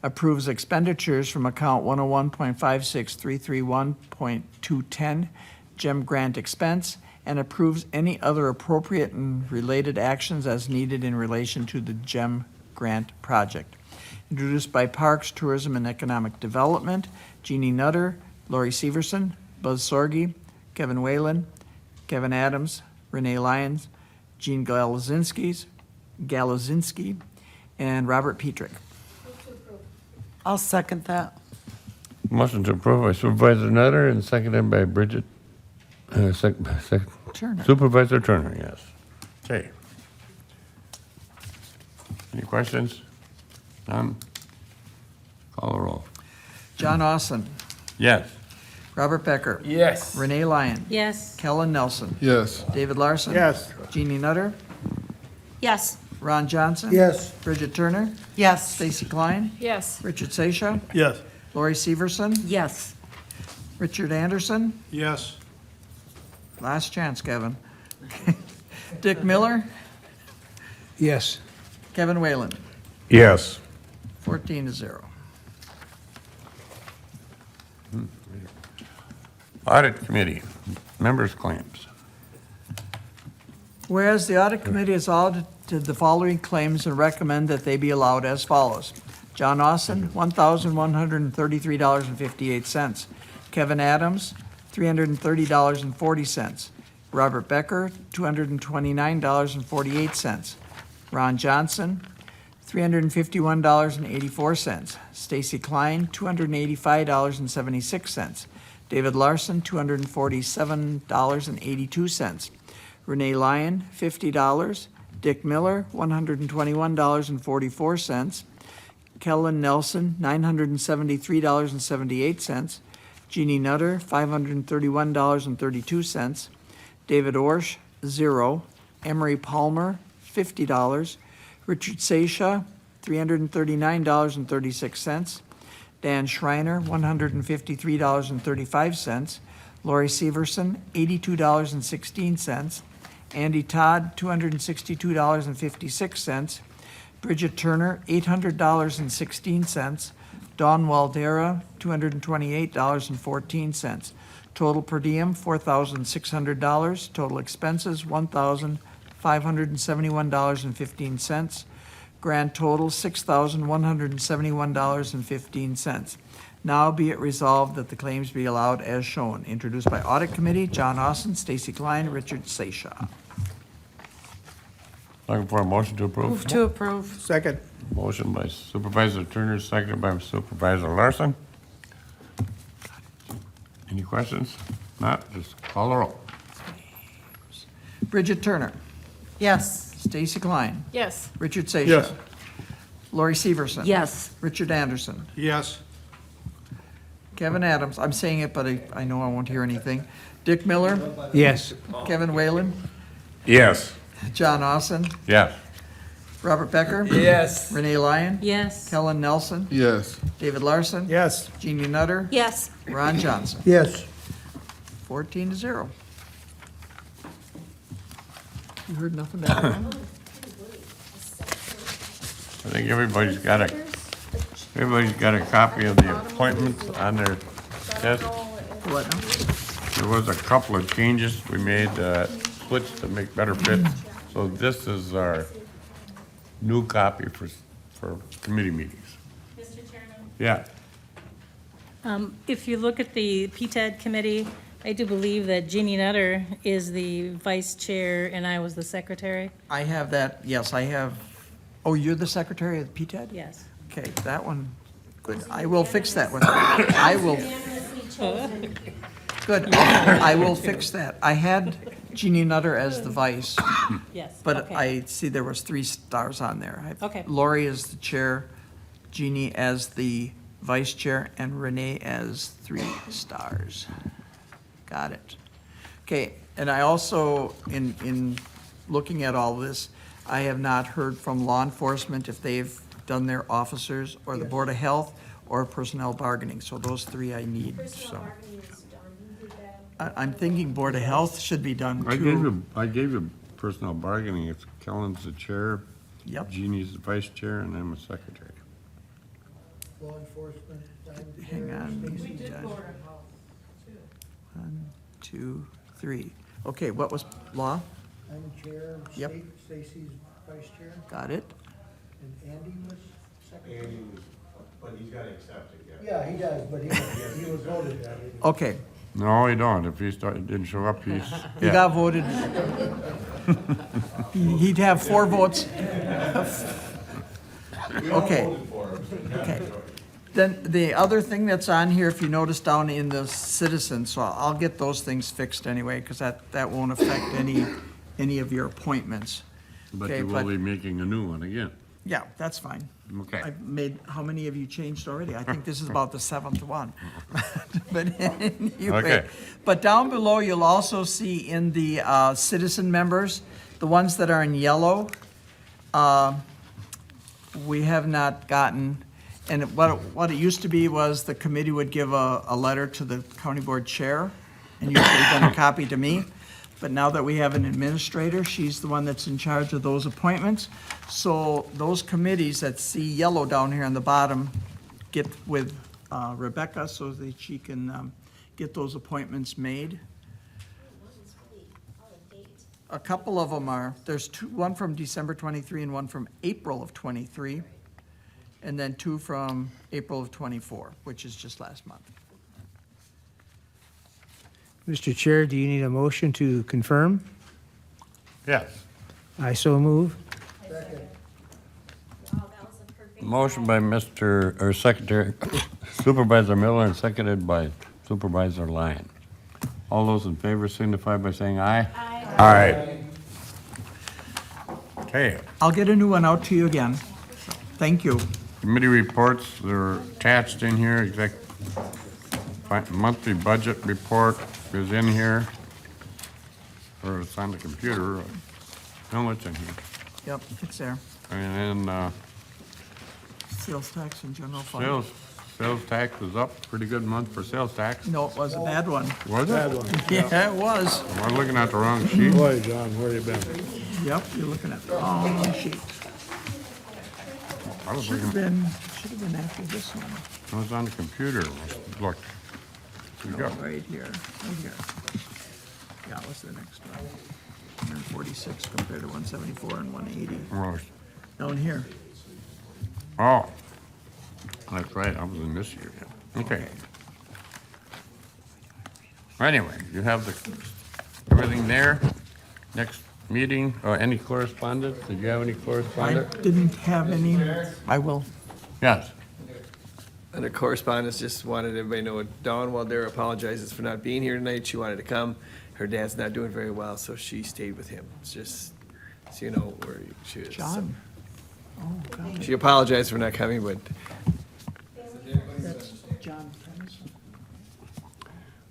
approves expenditures from account 101.56331.210, GEM grant expense, and approves any other appropriate and related actions as needed in relation to the GEM grant project. Introduced by Parks, Tourism, and Economic Development, Jeannie Nutter, Lori Severson, Buzz Sorgi, Kevin Whalen, Kevin Adams, Renee Lyons, Jean Galazinski, and Robert Petrick. I'll second that. Motion to approve by Supervisor Nutter and seconded by Bridget, Turner. Supervisor Turner, yes. Okay. Any questions? None? Call the roll. John Austin, Yes. Robert Becker, Yes. Renee Lyon, Yes. Kellen Nelson, Yes. David Larson. Yes. Jeannie Nutter, Yes. Ron Johnson. Yes. Bridget Turner, Yes. Stacy Klein, Yes. Richard Sasha, Yes. Lori Severson, Yes. Richard Anderson. Yes. Last chance, Kevin. Dick Miller, Yes. Kevin Whalen, Yes. 14-0. Audit Committee, members' claims. Whereas the Audit Committee has audited the following claims and recommend that they be allowed as follows. John Austin, $1,133.58. Kevin Adams, $330.40. Robert Becker, $229.48. Ron Johnson, $351.84. Stacy Klein, $285.76. David Larson, $247.82. Renee Lyon, $50. Dick Miller, $121.44. Kellen Nelson, $973.78. Jeannie Nutter, $531.32. David Orsh, 0. Emery Palmer, $50. Richard Sasha, $339.36. Dan Schreiner, $153.35. Lori Severson, $82.16. Andy Todd, $262.56. Bridget Turner, $800.16. Dawn Waldera, $228.14. Total per diem, $4,600. Total expenses, $1,571.15. Grand total, $6,171.15. Now be it resolved that the claims be allowed as shown. Introduced by Audit Committee, John Austin, Stacy Klein, Richard Sasha. Looking for a motion to approve? Move to approve. Second. Motion by Supervisor Turner, seconded by Supervisor Larson. Any questions? Not, just call the roll. Bridget Turner, Yes. Stacy Klein, Yes. Richard Sasha. Yes. Lori Severson. Yes. Richard Anderson. Yes. Kevin Adams, I'm saying it, but I know I won't hear anything. Dick Miller, Yes. Kevin Whalen, Yes. John Austin, Yes. Robert Becker. Yes. Renee Lyon. Yes. Kellen Nelson. Yes. David Larson. Yes. Jeannie Nutter. Yes. Ron Johnson. Yes. 14-0. You heard nothing back then? I think everybody's got a copy of the appointments on their desk. What now? There was a couple of changes we made, switched to make better fits. So this is our new copy for committee meetings. Mr. Chairman, Yeah. if you look at the PTAD committee, I do believe that Jeannie Nutter is the vice chair and I was the secretary. I have that, yes, I have, oh, you're the secretary of the PTAD? Yes. Okay, that one, good. I will fix that one. I will, good. I will fix that. I had Jeannie Nutter as the vice, Yes. but okay. I see there was 3 stars on there. Okay. Lori as the chair, Jeannie as the vice chair, and Renee as 3 stars. Got it. Okay, and I also, in looking at all this, I have not heard from law enforcement if they've done their officers, or the Board of Health, or personnel bargaining, so those 3 I need, so. I'm thinking Board of Health should be done I too. gave you personnel bargaining. It's Kellen's the chair, Yep. Jeannie's the vice chair, and I'm a secretary. Law enforcement. Hang on. Judge. 1, 2, 3. Okay, what was law? I'm chair, Yep. Stacy's vice chair, Got it. and Andy was secretary. Andy was, but he's got to accept it, Yeah, he does, but he was voted on it. Okay, No, he don't. If he didn't show up, he's, he yeah. got voted. He'd have 4 votes. Okay. Okay. Then the other thing that's on here, if you notice down in the citizens, so I'll get those things fixed anyway, because that won't affect any of your appointments. But Okay, you will be making a new one again. Yeah, that's fine. Okay. I've made, how many have you changed already? I think this is about the 7th one. But anyway, Okay. but down below, you'll also see in the citizen members, the ones that are in yellow, we have not gotten, and what it used to be was the committee would give a letter to the county board chair, and usually then a copy to me. But now that we have an administrator, she's the one that's in charge of those appointments. So those committees that see yellow down here on the bottom, get with Rebecca so that she can get those appointments made. A couple of them are, there's two, one from December 23 and one from April of 23, and then 2 from April of 24, which is just last month. Mr. Chair, do you need a motion to confirm? Yes. I so move. Motion by Secretary Supervisor Miller and seconded by Supervisor Lyon. All those in favor signify by saying aye. Aye. Okay, I'll get a new one out to you again. Thank you. committee reports, they're attached in here, monthly budget report is in here, or it's on the computer. No, it's in here. Yep, it's there. And then, Sales tax and general fund. sales tax was up, pretty good month for sales tax. No, it was a bad one. Was it? Yeah, it was. Am I looking at the wrong sheet? Boy, John, where you been? Yep, you're looking at the wrong sheet. I was Should have looking, been after this one. I was on the computer, look. We No, go. right here, right here. Yeah, what's the next one? 146 compared to 174 and 180. Well, Down here. oh, that's right, I was in this year, yeah. Okay. Anyway, you have everything there. Next meeting, any correspondence? Did you have any I correspondence? didn't have any. I will. Yes. Under correspondence, just wanted everybody to know Dawn Waldera apologizes for not being here tonight. She wanted to come. Her dad's not doing very well, so she stayed with him. It's just, so you know where she is. John. Oh, God. She apologized for not coming, but That's John.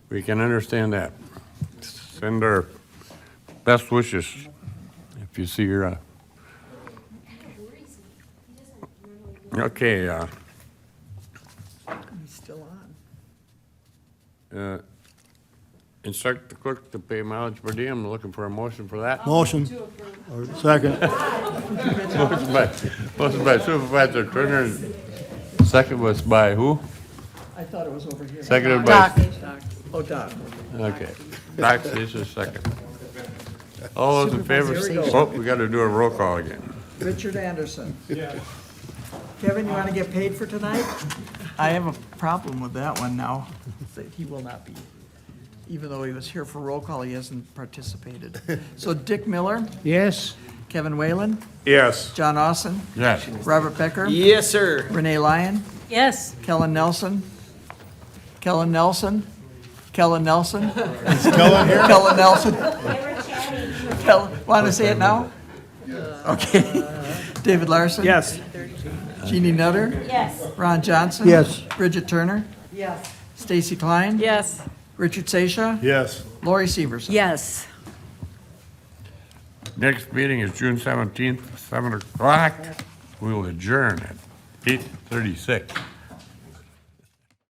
We can understand that. Send our best wishes if you see her. Okay, He's still on. instruct the clerk to pay mileage per diem. Looking for a motion for that. Motion. Or second. Motion by Supervisor Turner, second was by who? I thought it was over here. Seconded by. Oh, Doc. Okay. Doc, this is second. All those in favor? Supervisor, here we go. Oh, we got to do a roll call again. Richard Anderson. Kevin, you want to get paid for tonight? I have a problem with that one now. That he will not be. Even though he was here for roll call, he hasn't participated. So Dick Miller, Yes? Kevin Whalen, Yes. John Austin, Yes. Robert Becker, yes, sir. Renee Lyon, Yes. Kellen Nelson, Kellen Nelson, Kellen Nelson. Kellen here? Kellen Nelson. Want to say it now? Okay. David Larson? Yes. Jeannie Nutter? Yes. Ron Johnson? Yes. Bridget Turner? Yes. Stacy Klein? Yes. Richard Sasha? Yes. Lori Severson? Yes. Next meeting is June 17th, 7 o'clock. We will adjourn at 8:36.